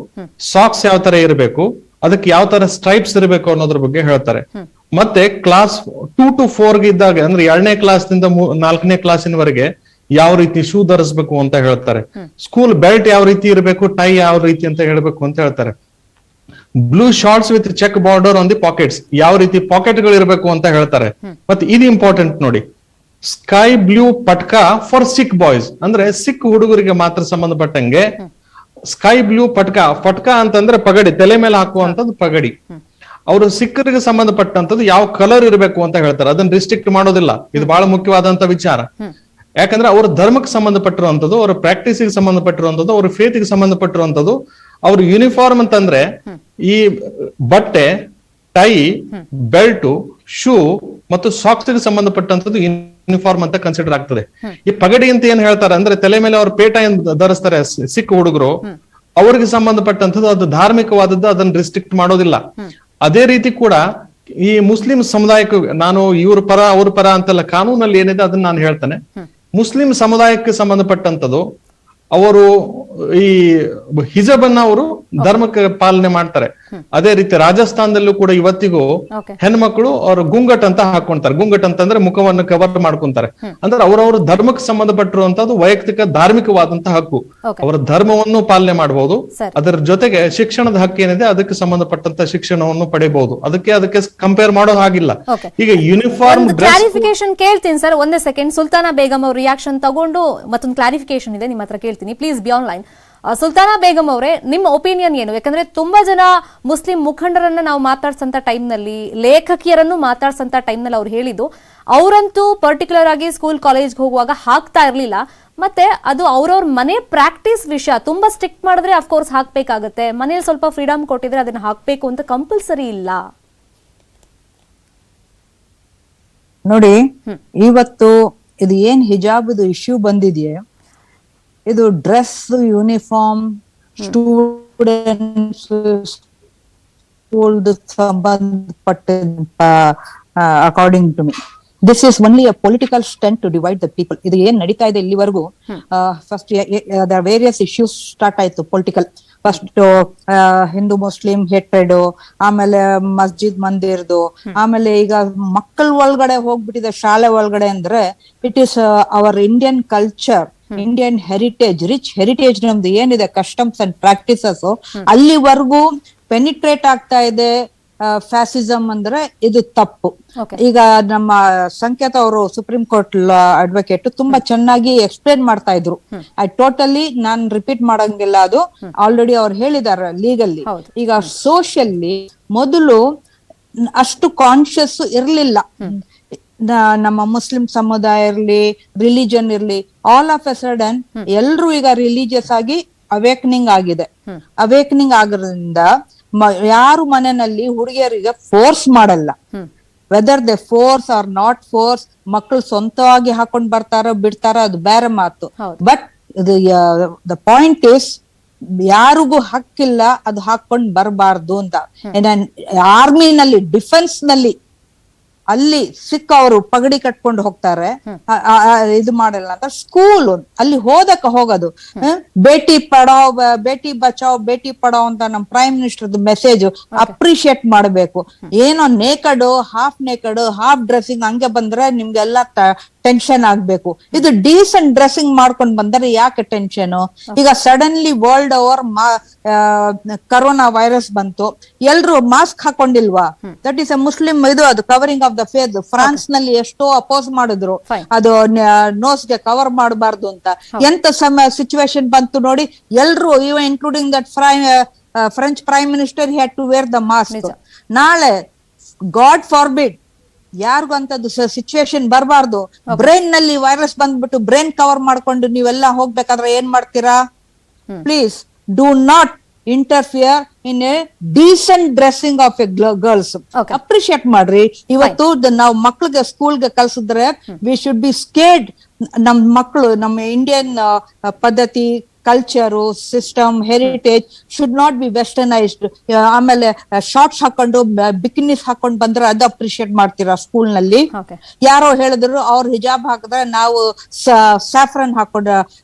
ಸಾಕ್ಸ್ ಯಾವ ತರ ಇರಬೇಕು, ಅದಕ್ಕೆ ಯಾವ ತರ ಸ್ಟ್ರೈಪ್ಸ್ ಇರಬೇಕು ಅನ್ನೋದ್ರ ಬಗ್ಗೆ ಹೇಳ್ತಾರೆ. ಮತ್ತೆ ಕ್ಲಾಸ್ 2 to 4 ಇದ್ದಾಗ, ಅಂದ್ರೆ 2ನೇ ಕ್ಲಾಸ್ನಿಂದ 4ನೇ ಕ್ಲಾಸಿನವರೆಗೆ ಯಾವ ರೀತಿ ಶೂ ಧರಿಸಬೇಕು ಅಂತ ಹೇಳ್ತಾರೆ. ಸ್ಕೂಲ್ ಬೆಲ್ಟ್ ಯಾವ ರೀತಿ ಇರಬೇಕು, ಟೈ ಯಾವ ರೀತಿ ಅಂತ ಹೇಳ್ಬೇಕು ಅಂತ ಹೇಳ್ತಾರೆ. Blue shorts with check border on the pockets, ಯಾವ ರೀತಿ ಪಾಕೆಟ್ ಗಳು ಇರಬೇಕು ಅಂತ ಹೇಳ್ತಾರೆ. ಮತ್ತೆ ಇದು ಇಂಪಾರ್ಟೆಂಟ್ ನೋಡಿ, sky blue patka for sick boys, ಅಂದ್ರೆ ಸಿಕ್ ಹುಡುಗರಿಗೆ ಮಾತ್ರ ಸಂಬಂಧಪಟ್ಟಂಗೆ ಸ್ಕೈ ಬ್ಲೂ ಪಟ್ಕಾ ಅಂತಂದ್ರೆ ಪಗಡಿ, ತಲೆ ಮೇಲೆ ಹಾಕುವಂತದ್ದು ಪಗಡಿ. ಅವರು ಸಿಕ್ಕರಿಗೆ ಸಂಬಂಧಪಟ್ಟಂತದ್ದು ಯಾವ ಕಲರ್ ಇರಬೇಕು ಅಂತ ಹೇಳ್ತಾರೆ. ಅದನ್ನ ರಿಸ್ಟ್ರಿಕ್ಟ್ ಮಾಡೋದಿಲ್ಲ. ಇದು ಬಹಳ ಮುಖ್ಯವಾದಂತ ವಿಚಾರ. ಯಾಕಂದ್ರೆ ಅವ್ರ ಧರ್ಮಕ್ಕೆ ಸಂಬಂಧಪಟ್ಟಿರುವಂತದ್ದು, ಅವರ ಪ್ರಾಕ್ಟೀಸ್ಗೆ ಸಂಬಂಧಪಟ್ಟಿರುವಂತದ್ದು, ಅವ್ರ ಫೇತ್ಗೆ ಸಂಬಂಧಪಟ್ಟಿರುವಂತದ್ದು. ಅವ್ರ ಯೂನಿಫಾರ್ಮ್ ಅಂತಂದ್ರೆ ಈ ಬಟ್ಟೆ, ಟೈ, ಬೆಲ್ಟು, ಶೂ ಮತ್ತು ಸಾಕ್ಸ್ ಗೆ ಸಂಬಂಧಪಟ್ಟಂತದ್ದು ಯೂನಿಫಾರ್ಮ್ ಅಂತ ಕನ್ಸಿಡರ್ ಆಗ್ತದೆ. ಈ ಪಗಡಿ ಅಂತ ಏನ್ ಹೇಳ್ತಾರೆ ಅಂದ್ರೆ ತಲೆ ಮೇಲೆ ಅವ್ರ ಪೇಟ ಏನ್ ಧರಿಸ್ತಾರೆ ಸಿಕ್ ಹುಡುಗರು, ಅವ್ರಿಗೆ ಸಂಬಂಧಪಟ್ಟಂತದ್ದು ಅದು ಧಾರ್ಮಿಕವಾದದ್ದು, ಅದನ್ನ ರಿಸ್ಟ್ರಿಕ್ಟ್ ಮಾಡೋದಿಲ್ಲ. ಅದೇ ರೀತಿ ಕೂಡ ಈ ಮುಸ್ಲಿಂ ಸಮುದಾಯಕ್ಕೆ, ನಾನು ಇವ್ರ ಪರ ಅವ್ರ ಪರ ಅಂತಲ್ಲ, ಕಾನೂನಲ್ಲಿ ಏನಿದೆ ಅದನ್ನ ನಾನು ಹೇಳ್ತೇನೆ. ಮುಸ್ಲಿಂ ಸಮುದಾಯಕ್ಕೆ ಸಂಬಂಧಪಟ್ಟಂತದ್ದು ಅವರು ಈ ಹಿಜಾಬ್ ಅನ್ನ ಅವರು ಧರ್ಮಕ್ಕೆ ಪಾಲನೆ ಮಾಡ್ತಾರೆ. ಅದೇ ರೀತಿ ರಾಜಸ್ಥಾನದಲ್ಲೂ ಕೂಡ ಇವತ್ತಿಗೂ ಹೆಣ್ಮಕ್ಳು ಅವರು ಗುಂಗಟ್ ಅಂತ ಹಾಕೊಂತಾರೆ. ಗುಂಗಟ್ ಅಂತಂದ್ರೆ ಮುಖವನ್ನು ಕವರ್ ಮಾಡ್ಕೊಂತಾರೆ. ಅಂದ್ರೆ ಅವರವ್ರ ಧರ್ಮಕ್ಕೆ ಸಂಬಂಧಪಟ್ಟಿರುವಂತದ್ದು ವೈಯಕ್ತಿಕ ಧಾರ್ಮಿಕವಾದಂತಹ ಹಕ್ಕು. ಅವರ ಧರ್ಮವನ್ನು ಪಾಲನೆ ಮಾಡಬಹುದು. ಅದರ ಜೊತೆಗೆ ಶಿಕ್ಷಣದ ಹಕ್ಕು ಏನಿದೆ ಅದಕ್ಕೆ ಸಂಬಂಧಪಟ್ಟಂತ ಶಿಕ್ಷಣವನ್ನು ಪಡೆಯಬಹುದು. ಅದಕ್ಕೆ ಕಂಪೇರ್ ಮಾಡೋ ಹಾಗಿಲ್ಲ. ಈಗ ಯೂನಿಫಾರ್ಮ್ ಕ್ಲಾರಿಫಿಕೇಶನ್ ಕೇಳ್ತೀನಿ ಸರ್, ಒಂದೇ ಸೆಕೆಂಡ್. ಸುಲ್ತಾನಾ ಬೇಗಂ ಅವ್ರ ರಿಯಾಕ್ಷನ್ ತಗೊಂಡು ಮತ್ತೊಂದು ಕ್ಲಾರಿಫಿಕೇಶನ್ ಇದೆ ನಿಮ್ಮ ಹತ್ರ ಕೇಳ್ತೀನಿ. Please be online. Sultana Begum ಅವರೇ, ನಿಮ್ಮ ಒಪಿನಿಯನ್ ಏನು? ಯಾಕಂದ್ರೆ ತುಂಬಾ ಜನ ಮುಸ್ಲಿಂ ಮುಖಂಡರನ್ನ ನಾವು ಮಾತಾಡ್ಸಂತ ಟೈಮ್ನಲ್ಲಿ, ಲೇಖಕಿಯರನ್ನು ಮಾತಾಡ್ಸಂತ ಟೈಮ್ನಲ್ಲಿ ಅವ್ರು ಹೇಳಿದ್ದು, ಅವರಂತೂ ಪರ್ಟಿಕ್ಯುಲರ್ ಆಗಿ ಸ್ಕೂಲ್ ಕಾಲೇಜ್ಗೆ ಹೋಗುವಾಗ ಹಾಕ್ತಾ ಇರ್ಲಿಲ್ಲ. ಮತ್ತೆ ಅದು ಅವ್ರವ್ರ ಮನೆ ಪ್ರಾಕ್ಟೀಸ್ ವಿಷಯ. ತುಂಬಾ ಸ್ಟ್ರಿಕ್ಟ್ ಮಾಡಿದ್ರೆ ಅಫ್ಕೋರ್ಸ್ ಹಾಕ್ಬೇಕಾಗತ್ತೆ, ಮನೇಲಿ ಸ್ವಲ್ಪ ಫ್ರೀಡಮ್ ಕೊಟ್ಟಿದ್ರೆ ಅದನ್ನ ಹಾಕ್ಬೇಕು ಅಂತ ಕಂಪಲ್ಸರಿ ಇಲ್ಲ. ನೋಡಿ, ಇವತ್ತು ಇದು ಏನ್ ಹಿಜಾಬ್ದು ಇಶ್ಯೂ ಬಂದಿದೆಯೇ, ಇದು ಡ್ರೆಸ್, ಯೂನಿಫಾರ್ಮ್, ಸ್ಟೂಡೆಂಟ್ಸ್, ಸ್ಕೂಲ್ ಸಂಬಂಧಪಟ್ಟ according to me this is only a political stunt to divide the people. ಇದು ಏನ್ ನಡೀತಾ ಇದೆ ಇಲ್ಲಿವರೆಗೂ, ಫಸ್ಟ್ ವೇರಿಯಸ್ ಇಶ್ಯೂಸ್ ಸ್ಟಾರ್ಟ್ ಆಯ್ತು political. First Hindu Muslim hatred, ಆಮೇಲೆ ಮಸ್ಜಿದ್ ಮಂದಿರ್ದು, ಆಮೇಲೆ ಈಗ ಮಕ್ಕಳ ಒಳಗಡೆ ಹೋಗ್ಬಿಟ್ಟಿದೆ ಶಾಲೆ ಒಳಗಡೆ. ಅಂದ್ರೆ it is our Indian culture, Indian heritage, rich heritage ನಮ್ದು ಏನಿದೆ ಕಸ್ಟಮ್ಸ್ ಅಂಡ್ ಪ್ರಾಕ್ಟೀಸಸ್, ಅಲ್ಲಿವರೆಗೂ ಪೆನಿಟ್ರೇಟ್ ಆಗ್ತಾ ಇದೆ ಫ್ಯಾಸಿಸಮ್. ಅಂದ್ರೆ ಇದು ತಪ್ಪು. ಈಗ ನಮ್ಮ ಸಂಕೇತ ಅವರು ಸುಪ್ರೀಂ ಕೋರ್ಟ್ ಅಡ್ವೊಕೇಟ್ ತುಂಬಾ ಚೆನ್ನಾಗಿ ಎಕ್ಸ್ಪ್ಲೇನ್ ಮಾಡ್ತಾ ಇದ್ರು. ಟೋಟಲಿ ನಾನ್ ರಿಪೀಟ್ ಮಾಡಂಗಿಲ್ಲ, ಅದು ಆಲ್ರೆಡಿ ಅವ್ರು ಹೇಳಿದಾರೆ ಲೀಗಲ್ಲಿ. ಈಗ ಸೋಷಿಯಲ್ಲಿ ಮೊದಲು ಅಷ್ಟು ಕಾನ್ಶಿಯಸ್ ಇರ್ಲಿಲ್ಲ. ನಮ್ಮ ಮುಸ್ಲಿಂ ಸಮುದಾಯ ಇರ್ಲಿ, ರಿಲಿಜನ್ ಇರ್ಲಿ, ಆಲ್ ಆಫ್ ಎ ಸಡನ್ ಎಲ್ರು ಈಗ ರಿಲಿಜಿಯಸ್ ಆಗಿ ಅವೇಕ್ನಿಂಗ್ ಆಗಿದೆ. ಅವೇಕ್ನಿಂಗ್ ಆಗೋದ್ರಿಂದ ಯಾರು ಮನೆಯಲ್ಲಿ ಹುಡುಗಿಯರಿಗೆ ಫೋರ್ಸ್ ಮಾಡಲ್ಲ. Whether they force or not force, ಮಕ್ಕಳು ಸ್ವಂತವಾಗಿ ಹಾಕೊಂಡ್ ಬರ್ತಾರ ಬಿಡ್ತಾರ ಅದು ಬೇರೆ ಮಾತು. ಬಟ್ ದ ಪಾಯಿಂಟ್ ಇಸ್ ಯಾರಿಗೂ ಹಕ್ಕಿಲ್ಲ ಅದು ಹಾಕೊಂಡ್ ಬರಬಾರ್ದು ಅಂತ. ಆರ್ಮಿನಲ್ಲಿ, ಡಿಫೆನ್ಸ್ ನಲ್ಲಿ ಅಲ್ಲಿ ಸಿಕ್ಕ ಅವರು ಪಗಡಿ ಕಟ್ಕೊಂಡು ಹೋಗ್ತಾರೆ, ಇದು ಮಾಡಲ್ಲ ಅಂತ. ಸ್ಕೂಲ್ ಅಲ್ಲಿ ಹೋಗೋದು ಬೇಟಿ ಪಡಾವ್, ಬೇಟಿ ಬಚಾವ್, ಬೇಟಿ ಪಡಾವ್ ಅಂತ ನಮ್ ಪ್ರೈಮ್ ಮಿನಿಸ್ಟರ್ದು ಮೆಸೇಜ್ ಅಪ್ರಿಶಿಯೇಟ್ ಮಾಡ್ಬೇಕು. ಏನೋ ನೇಕಡ್, ಹಾಫ್ ಡ್ರೆಸ್ಸಿಂಗ್ ಹಂಗೆ ಬಂದ್ರೆ ನಿಮ್ಗೆಲ್ಲ ಟೆನ್ಷನ್ ಆಗ್ಬೇಕು. ಇದು ಡೀಸೆಂಟ್ ಡ್ರೆಸ್ಸಿಂಗ್ ಮಾಡ್ಕೊಂಡು ಬಂದರೆ ಯಾಕೆ ಟೆನ್ಷನ್? ಈಗ suddenly world over corona virus ಬಂತು, ಎಲ್ರು ಮಾಸ್ಕ್ ಹಾಕೊಂಡಿಲ್ವಾ? ದಟ್ ಈಸ್ ಎ ಮುಸ್ಲಿಂ ಇದು, ಅದು covering of the face. France ನಲ್ಲಿ ಎಷ್ಟೋ ಅಪೋಸ್ ಮಾಡಿದ್ರು ಅದು ನೋಸ್ಗೆ ಕವರ್ ಮಾಡಬಾರ್ದು ಅಂತ. ಎಂತ ಸಿಚುವೇಶನ್ ಬಂತು ನೋಡಿ, ಎಲ್ರು even including that French prime minister he had to wear the mask. ನಾಳೆ ಗಾಡ್ ಫಾರ್ಬಿಡ್ ಯಾರಿಗೂ ಅಂತದ್ದು ಸಿಚುವೇಶನ್ ಬರಬಾರ್ದು, ಬ್ರೈನ್ ನಲ್ಲಿ ವೈರಸ್ ಬಂದ್ಬಿಟ್ಟು ಬ್ರೈನ್ ಕವರ್ ಮಾಡ್ಕೊಂಡು ನೀವೆಲ್ಲ ಹೋಗ್ಬೇಕಾದ್ರೆ ಏನ್ ಮಾಡ್ತೀರಾ? Please do not interfere in a decent dressing of A girls. Appreciate ಮಾಡ್ರಿ. ಇವತ್ತು ನಾವು ಮಕ್ಳಿಗೆ ಸ್ಕೂಲ್ಗೆ ಕಲ್ಸಿದ್ರೆ ವಿ ಶುಡ್ ಬಿ ಸ್ಕೇರ್ಡ್. ನಮ್ ಮಕ್ಕಳು ನಮ್ಮ ಇಂಡಿಯನ್ ಪದ್ಧತಿ, culture, system, heritage should not be westernised. ಆಮೇಲೆ ಶಾರ್ಟ್ಸ್ ಹಾಕೊಂಡು ಬಿಕಿನೀಸ್ ಹಾಕೊಂಡು ಬಂದ್ರೆ ಅದು ಅಪ್ರಿಶಿಯೇಟ್ ಮಾಡ್ತೀರಾ ಸ್ಕೂಲ್ ನಲ್ಲಿ? ಯಾರೋ ಹೇಳಿದ್ರು ಅವ್ರ ಹಿಜಾಬ್ ಹಾಕಿದ್ರೆ ನಾವು ಸ್ಯಾಫ್ರನ್ ಹಾಕೊಂಡು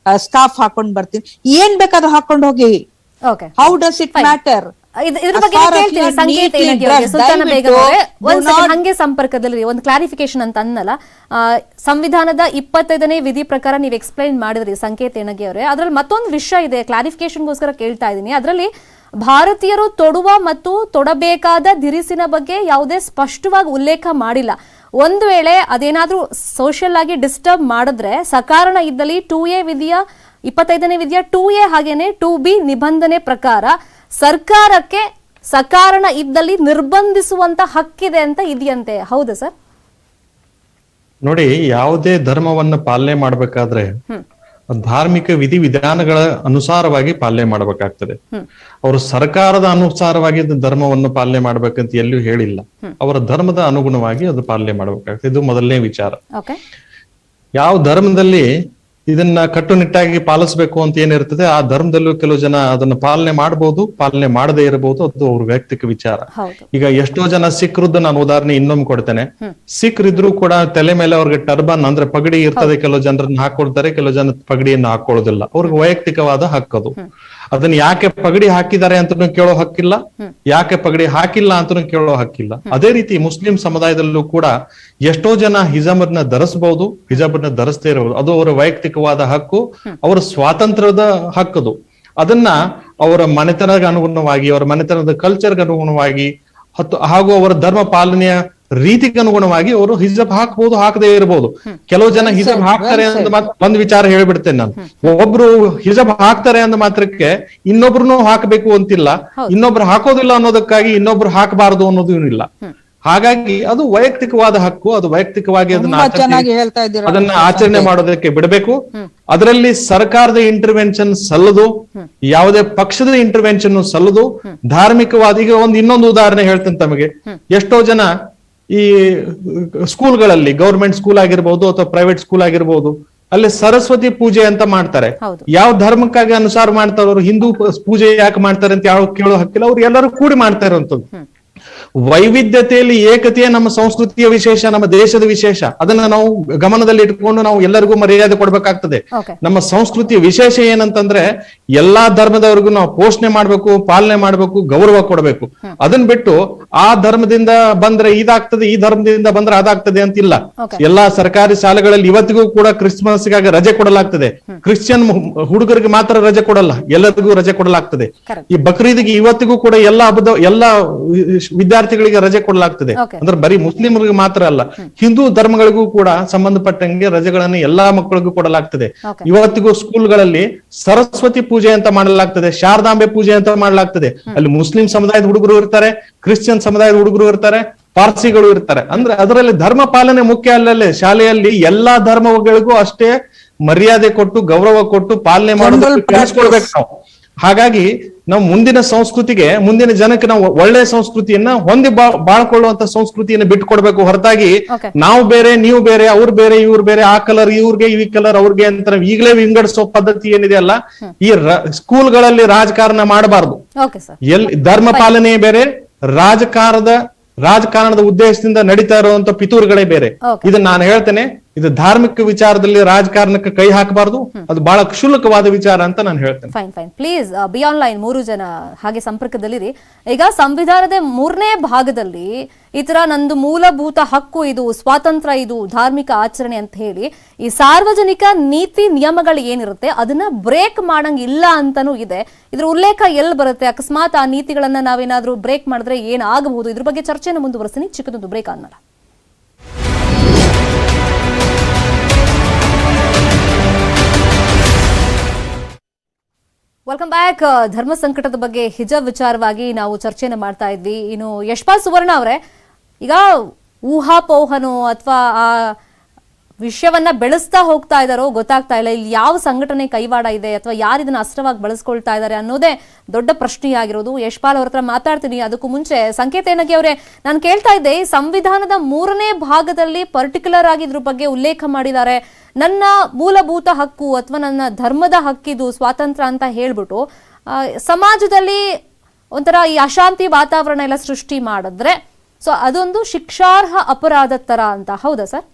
ಸ್ಕಾರ್ಫ್ ಹಾಕೊಂಡ್ ಬರ್ತೀವಿ. ಏನ್ ಬೇಕಾದ್ರೂ ಹಾಕೊಂಡು ಹೋಗಿ. How does it matter? ಇದ್ರ ಬಗ್ಗೆ ಕೇಳ್ತೀನಿ ಸಂಕೇತ ಏನಂತ ಸುಲ್ತಾನ ಬೇಗಂ ಅವರೇ, ಹಂಗೆ ಸಂಪರ್ಕದಲ್ಲಿ ಒಂದು ಕ್ಲಾರಿಫಿಕೇಶನ್ ಅಂತ ಅನ್ನಲ್ಲ. ಸಂವಿಧಾನದ 25ನೇ ವಿಧಿ ಪ್ರಕಾರ ನೀವು ಎಕ್ಸ್ಪ್ಲೈನ್ ಮಾಡಿದ್ರಿ ಸಂಕೇತ ಏನಗಿ ಅವರೇ. ಅದ್ರಲ್ಲಿ ಮತ್ತೊಂದು ವಿಷಯ ಇದೆ, ಕ್ಲಾರಿಫಿಕೇಶನ್ಗೋಸ್ಕರ ಕೇಳ್ತಾ ಇದ್ದೀನಿ. ಅದರಲ್ಲಿ ಭಾರತೀಯರು ತೊಡುವ ಮತ್ತು ತೊಡಬೇಕಾದ ದಿರಿಸಿನ ಬಗ್ಗೆ ಯಾವುದೇ ಸ್ಪಷ್ಟವಾಗಿ ಉಲ್ಲೇಖ ಮಾಡಿಲ್ಲ. ಒಂದು ವೇಳೆ ಅದೇನಾದ್ರೂ ಸೋಷಿಯಲ್ ಆಗಿ ಡಿಸ್ಟರ್ಬ್ ಮಾಡಿದ್ರೆ ಸಕಾರಣ ಇದ್ದಲ್ಲಿ 2A ವಿಧಿಯ 25ನೇ ವಿಧಿಯ 2A ಹಾಗೇನೆ 2B ನಿಬಂಧನೆ ಪ್ರಕಾರ ಸರ್ಕಾರಕ್ಕೆ ಸಕಾರಣ ಇದ್ದಲ್ಲಿ ನಿರ್ಬಂಧಿಸುವಂತ ಹಕ್ಕಿದೆ ಅಂತ ಇದೆಯಂತೆ. ಹೌದಾ ಸರ್? ನೋಡಿ, ಯಾವುದೇ ಧರ್ಮವನ್ನ ಪಾಲನೆ ಮಾಡ್ಬೇಕಾದ್ರೆ ಧಾರ್ಮಿಕ ವಿಧಿ ವಿಧಾನಗಳ ಅನುಸಾರವಾಗಿ ಪಾಲನೆ ಮಾಡಬೇಕಾಗ್ತದೆ. ಅವರು ಸರ್ಕಾರದ ಅನುಸಾರವಾಗಿ ಧರ್ಮವನ್ನು ಪಾಲನೆ ಮಾಡ್ಬೇಕಂತ ಎಲ್ಲೂ ಹೇಳಿಲ್ಲ. ಅವರ ಧರ್ಮದ ಅನುಗುಣವಾಗಿ ಅದು ಪಾಲನೆ ಮಾಡಬೇಕಾಗ್ತದೆ. ಇದು ಮೊದಲನೇ ವಿಚಾರ. ಯಾವ ಧರ್ಮದಲ್ಲಿ ಇದನ್ನ ಕಟ್ಟುನಿಟ್ಟಾಗಿ ಪಾಲಿಸಬೇಕು ಅಂತ ಏನಿರ್ತದೆ, ಆ ಧರ್ಮದಲ್ಲೂ ಕೆಲವು ಜನ ಅದನ್ನ ಪಾಲನೆ ಮಾಡಬಹುದು, ಪಾಲನೆ ಮಾಡದೇ ಇರಬಹುದು. ಅದು ಅವ್ರ ವೈಯಕ್ತಿಕ ವಿಚಾರ. ಈಗ ಎಷ್ಟೋ ಜನ ಸಿಖ್ರದ್ದು ನಾನು ಉದಾಹರಣೆ ಇನ್ನೊಮ್ಮೆ ಕೊಡ್ತೇನೆ. ಸಿಖ್ರಿದ್ರು ಕೂಡ ತಲೆ ಮೇಲೆ ಅವ್ರಿಗೆ ಟರ್ಬನ್ ಅಂದ್ರೆ ಪಗಡಿ ಇರ್ತದೆ. ಕೆಲವು ಜನರನ್ನ ಹಾಕೊಳ್ತಾರೆ, ಕೆಲವು ಜನ ಪಗಡಿಯನ್ನು ಹಾಕೊಳ್ಳೋದಿಲ್ಲ. ಅವ್ರಿಗೆ ವೈಯಕ್ತಿಕವಾದ ಹಕ್ಕದು. ಅದನ್ನ ಯಾಕೆ ಪಗಡಿ ಹಾಕಿದ್ದಾರೆ ಅಂತ ಕೇಳೋ ಹಕ್ಕಿಲ್ಲ, ಯಾಕೆ ಪಗಡಿ ಹಾಕಿಲ್ಲ ಅಂತ ಕೇಳೋ ಹಕ್ಕಿಲ್ಲ. ಅದೇ ರೀತಿ ಮುಸ್ಲಿಂ ಸಮುದಾಯದಲ್ಲೂ ಕೂಡ ಎಷ್ಟೋ ಜನ ಹಿಜಾಬನ್ನ ಧರಿಸಬಹುದು, ಹಿಜಾಬನ್ನ ಧರಿಸದೇ ಇರಬಹುದು. ಅದು ಅವರ ವೈಯಕ್ತಿಕವಾದ ಹಕ್ಕು, ಅವರ ಸ್ವಾತಂತ್ರ್ಯದ ಹಕ್ಕದು. ಅದನ್ನ ಅವರ ಮನೆತನಕ್ಕೆ ಅನುಗುಣವಾಗಿ, ಅವರ ಮನೆತನದ ಕಲ್ಚರ್ಗೆ ಅನುಗುಣವಾಗಿ ಹಾಗೂ ಅವರ ಧರ್ಮ ಪಾಲನೆಯ ರೀತಿಗೆ ಅನುಗುಣವಾಗಿ ಅವರು ಹಿಜಾಬ್ ಹಾಕಬಹುದು, ಹಾಕದೇ ಇರಬಹುದು. ಕೆಲವು ಜನ ಹಿಜಾಬ್ ಹಾಕ್ತಾರೆ ಅಂತ ಒಂದ್ ವಿಚಾರ ಹೇಳ್ಬಿಡ್ತೇನೆ ನಾನು. ಒಬ್ರು ಹಿಜಾಬ್ ಹಾಕ್ತಾರೆ ಅಂದ ಮಾತ್ರಕ್ಕೆ ಇನ್ನೊಬ್ರು ಹಾಕಬೇಕು ಅಂತಿಲ್ಲ, ಇನ್ನೊಬ್ರು ಹಾಕೋದಿಲ್ಲ ಅನ್ನೋದಕ್ಕಾಗಿ ಇನ್ನೊಬ್ರು ಹಾಕಬಾರದು ಅನ್ನೋದು ಇಲ್ಲ. ಹಾಗಾಗಿ ಅದು ವೈಯಕ್ತಿಕವಾದ ಹಕ್ಕು. ಅದು ವೈಯಕ್ತಿಕವಾಗಿ ಅದನ್ನ ಆಚರಣೆ ಮಾಡೋದಕ್ಕೆ ಬಿಡಬೇಕು. ಅದರಲ್ಲಿ ಸರ್ಕಾರದ ಇಂಟರ್ವೆನ್ಷನ್ ಸಲ್ಲದು, ಯಾವುದೇ ಪಕ್ಷದ ಇಂಟರ್ವೆನ್ಷನ್ ಸಲ್ಲದು. ಧಾರ್ಮಿಕವಾದ ಈಗ ಇನ್ನೊಂದು ಉದಾಹರಣೆ ಹೇಳ್ತೇನೆ ತಮಗೆ. ಎಷ್ಟೋ ಜನ ಈ ಸ್ಕೂಲ್ಗಳಲ್ಲಿ, ಗೌರ್ಮೆಂಟ್ ಸ್ಕೂಲ್ ಆಗಿರ್ಬೋದು ಅಥವಾ ಪ್ರೈವೇಟ್ ಸ್ಕೂಲ್ ಆಗಿರ್ಬೋದು, ಅಲ್ಲಿ ಸರಸ್ವತಿ ಪೂಜೆ ಅಂತ ಮಾಡ್ತಾರೆ. ಯಾವ ಧರ್ಮಕ್ಕಾಗಿ ಅನುಸಾರ ಮಾಡ್ತಾರೆ ಅವರು? ಹಿಂದೂ ಪೂಜೆ ಯಾಕೆ ಮಾಡ್ತಾರೆ ಅಂತ ಯಾವ ಕೇಳೋ ಹಕ್ಕಿಲ್ಲ. ಅವ್ರು ಎಲ್ಲರೂ ಕೂಡಿ ಮಾಡ್ತಾ ಇರುವಂತದ್ದು. ವೈವಿಧ್ಯತೆಯಲ್ಲಿ ಏಕತೆಯೇ ನಮ್ಮ ಸಂಸ್ಕೃತಿಯ ವಿಶೇಷ, ನಮ್ಮ ದೇಶದ ವಿಶೇಷ. ಅದನ್ನ ನಾವು ಗಮನದಲ್ಲಿ ಇಟ್ಕೊಂಡು ನಾವು ಎಲ್ಲರಿಗೂ ಮರ್ಯಾದೆ ಕೊಡ್ಬೇಕಾಗ್ತದೆ. ನಮ್ಮ ಸಂಸ್ಕೃತಿಯ ವಿಶೇಷ ಏನಂತಂದ್ರೆ ಎಲ್ಲಾ ಧರ್ಮದವರಿಗೂ ನಾವು ಪೋಷಣೆ ಮಾಡ್ಬೇಕು, ಪಾಲನೆ ಮಾಡ್ಬೇಕು, ಗೌರವ ಕೊಡಬೇಕು. ಅದನ್ನ ಬಿಟ್ಟು ಆ ಧರ್ಮದಿಂದ ಬಂದ್ರೆ ಇದಾಗ್ತದೆ, ಈ ಧರ್ಮದಿಂದ ಬಂದ್ರೆ ಅದಾಗ್ತದೆ ಅಂತಿಲ್ಲ. ಎಲ್ಲಾ ಸರ್ಕಾರಿ ಶಾಲೆಗಳಲ್ಲಿ ಇವತ್ತಿಗೂ ಕೂಡ ಕ್ರಿಸ್ಮಸ್ಗಾಗಿ ರಜೆ ಕೊಡಲಾಗ್ತದೆ. ಕ್ರಿಶ್ಚಿಯನ್ ಹುಡುಗರಿಗೆ ಮಾತ್ರ ರಜೆ ಕೊಡಲ್ಲ, ಎಲ್ಲರಿಗೂ ರಜೆ ಕೊಡಲಾಗ್ತದೆ. ಈ ಬಕ್ರೀದ್ಗೆ ಇವತ್ತಿಗೂ ಕೂಡ ಎಲ್ಲಾ ವಿದ್ಯಾರ್ಥಿಗಳಿಗೆ ರಜೆ ಕೊಡಲಾಗ್ತದೆ. ಅಂದ್ರೆ ಬರೀ ಮುಸ್ಲಿಮರಿಗೆ ಮಾತ್ರ ಅಲ್ಲ, ಹಿಂದೂ ಧರ್ಮಗಳಿಗೂ ಕೂಡ ಸಂಬಂಧಪಟ್ಟಂಗೆ ರಜೆಗಳನ್ನು ಎಲ್ಲಾ ಮಕ್ಕಳಿಗೂ ಕೊಡಲಾಗ್ತದೆ. ಇವತ್ತಿಗೂ ಸ್ಕೂಲ್ಗಳಲ್ಲಿ ಸರಸ್ವತಿ ಪೂಜೆ ಅಂತ ಮಾಡಲಾಗ್ತದೆ, ಶಾರದಾಂಬೆ ಪೂಜೆ ಅಂತ ಮಾಡಲಾಗ್ತದೆ. ಅಲ್ಲಿ ಮುಸ್ಲಿಂ ಸಮುದಾಯದ ಹುಡುಗರು ಇರ್ತಾರೆ, ಕ್ರಿಶ್ಚಿಯನ್ ಸಮುದಾಯದ ಹುಡುಗರು ಇರ್ತಾರೆ, ಪಾರ್ಸಿಗಳು ಇರ್ತಾರೆ. ಅಂದ್ರೆ ಅದರಲ್ಲಿ ಧರ್ಮ ಪಾಲನೆ ಮುಖ್ಯ ಅಲ್ಲಲ್ಲೇ. ಶಾಲೆಯಲ್ಲಿ ಎಲ್ಲಾ ಧರ್ಮಗಳಿಗೂ ಅಷ್ಟೇ ಮರ್ಯಾದೆ ಕೊಟ್ಟು, ಗೌರವ ಕೊಟ್ಟು ಪಾಲನೆ ಮಾಡೋದಕ್ಕೆ ಕಲಿಸ್ಕೊಡ್ಬೇಕು ನಾವು. ಹಾಗಾಗಿ ನಾವು ಮುಂದಿನ ಸಂಸ್ಕೃತಿಗೆ, ಮುಂದಿನ ಜನಕ್ಕೆ ನಾವು ಒಳ್ಳೆಯ ಸಂಸ್ಕೃತಿಯನ್ನ ಹೊಂದಿ ಬಾಳ್ಕೊಳ್ಳುವಂತ ಸಂಸ್ಕೃತಿಯನ್ನ ಬಿಟ್ಕೊಡ್ಬೇಕು. ಹೊರತಾಗಿ ನಾವು ಬೇರೆ, ನೀವು ಬೇರೆ, ಅವ್ರು ಬೇರೆ, ಇವ್ರು ಬೇರೆ, ಆ ಕಲರ್ ಇವ್ರಿಗೆ, ಈ ಕಲರ್ ಅವ್ರಿಗೆ ಅಂತ ಈಗಲೇ ವಿಂಗಡಿಸೋ ಪದ್ಧತಿ ಏನಿದೆ ಅಲ್ಲ, ಈ ಸ್ಕೂಲ್ಗಳಲ್ಲಿ ರಾಜಕಾರಣ ಮಾಡಬಾರ್ದು. ಧರ್ಮ ಪಾಲನೆ ಬೇರೆ, ರಾಜಕಾರಣದ ಉದ್ದೇಶದಿಂದ ನಡೀತಾ ಇರುವಂತ ಪಿತೂರುಗಳೇ ಬೇರೆ. ಇದನ್ನ ನಾನು ಹೇಳ್ತೇನೆ. ಇದು ಧಾರ್ಮಿಕ ವಿಚಾರದಲ್ಲಿ ರಾಜಕಾರಣಕ್ಕೆ ಕೈ ಹಾಕಬಾರ್ದು. ಅದು ಬಹಳ ಕ್ಷುಲ್ಲಕವಾದ ವಿಚಾರ ಅಂತ ನಾನು ಹೇಳ್ತೇನೆ. ಫೈನ್ ಪ್ಲೀಸ್ ಬಿ ಆನ್ಲೈನ್ 3 ಜನ ಹಾಗೆ ಸಂಪರ್ಕದಲ್ಲಿರಿ. ಈಗ ಸಂವಿಧಾನದ 3ನೇ ಭಾಗದಲ್ಲಿ ಈ ತರ ನಂದು ಮೂಲಭೂತ ಹಕ್ಕು ಇದು, ಸ್ವಾತಂತ್ರ್ಯ ಇದು, ಧಾರ್ಮಿಕ ಆಚರಣೆ ಅಂತ ಹೇಳಿ ಈ ಸಾರ್ವಜನಿಕ ನೀತಿ ನಿಯಮಗಳು ಏನಿರುತ್ತೆ ಅದನ್ನ ಬ್ರೇಕ್ ಮಾಡಂಗಿಲ್ಲ ಅಂತಾನೂ ಇದೆ. ಇದ್ರ ಉಲ್ಲೇಖ ಎಲ್ಲಿ ಬರುತ್ತೆ? ಅಕಸ್ಮಾತ್ ಆ ನೀತಿಗಳನ್ನ ನಾವೇನಾದ್ರೂ ಬ್ರೇಕ್ ಮಾಡಿದ್ರೆ ಏನಾಗಬಹುದು? ಇದ್ರ ಬಗ್ಗೆ ಚರ್ಚೆನ ಮುಂದುವರಿಸ್ತೀನಿ. ಚಿಕ್ಕದೊಂದು ಬ್ರೇಕ್ ಆದ್ಮೇಲೆ ವೆಲ್ಕಮ್ ಬ್ಯಾಕ್. ಧರ್ಮ ಸಂಕಟದ ಬಗ್ಗೆ ಹಿಜಾಬ್ ವಿಚಾರವಾಗಿ ನಾವು ಚರ್ಚೆನ ಮಾಡ್ತಾ ಇದ್ವಿ. ಇನ್ನು ಯಶ್ಪಾಲ್ ಸುವರ್ಣ ಅವರೇ, ಈಗ ಊಹಾಪೋಹನೋ ಅಥವಾ ಆ ವಿಷಯವನ್ನ ಬೆಳೆಸ್ತಾ ಹೋಗ್ತಾ ಇದಾರೋ ಗೊತ್ತಾಗ್ತಾ ಇಲ್ಲ. ಇಲ್ಲಿ ಯಾವ ಸಂಘಟನೆ ಕೈವಾಡ ಇದೆ ಅಥವಾ ಯಾರು ಇದನ್ನ ಅಸ್ತ್ರವಾಗಿ ಬಳಸ್ಕೊಳ್ತಾ ಇದ್ದಾರೆ ಅನ್ನೋದೇ ದೊಡ್ಡ ಪ್ರಶ್ನೆಯಾಗಿರೋದು. ಯಶ್ಪಾಲ್ ಅವ್ರ ಹತ್ರ ಮಾತಾಡ್ತೀನಿ. ಅದಕ್ಕೂ ಮುಂಚೆ ಸಂಕೇತ ಏನಗಿ ಅವರೇ, ನಾನು ಕೇಳ್ತಾ ಇದ್ದೆ, ಸಂವಿಧಾನದ 3ನೇ ಭಾಗದಲ್ಲಿ ಪರ್ಟಿಕ್ಯುಲರ್ ಆಗಿ ಇದ್ರ ಬಗ್ಗೆ ಉಲ್ಲೇಖ ಮಾಡಿದ್ದಾರೆ. ನನ್ನ ಮೂಲಭೂತ ಹಕ್ಕು ಅಥವಾ ನನ್ನ ಧರ್ಮದ ಹಕ್ಕಿದು ಸ್ವಾತಂತ್ರ್ಯ ಅಂತ ಹೇಳ್ಬಿಟ್ಟು ಸಮಾಜದಲ್ಲಿ ಒಂಥರ ಈ ಅಶಾಂತಿ ವಾತಾವರಣ ಎಲ್ಲ ಸೃಷ್ಟಿ ಮಾಡಿದ್ರೆ ಸೊ ಅದೊಂದು ಶಿಕ್ಷಾರ್ಹ ಅಪರಾಧ ತರ ಅಂತ, ಹೌದಾ ಸರ್?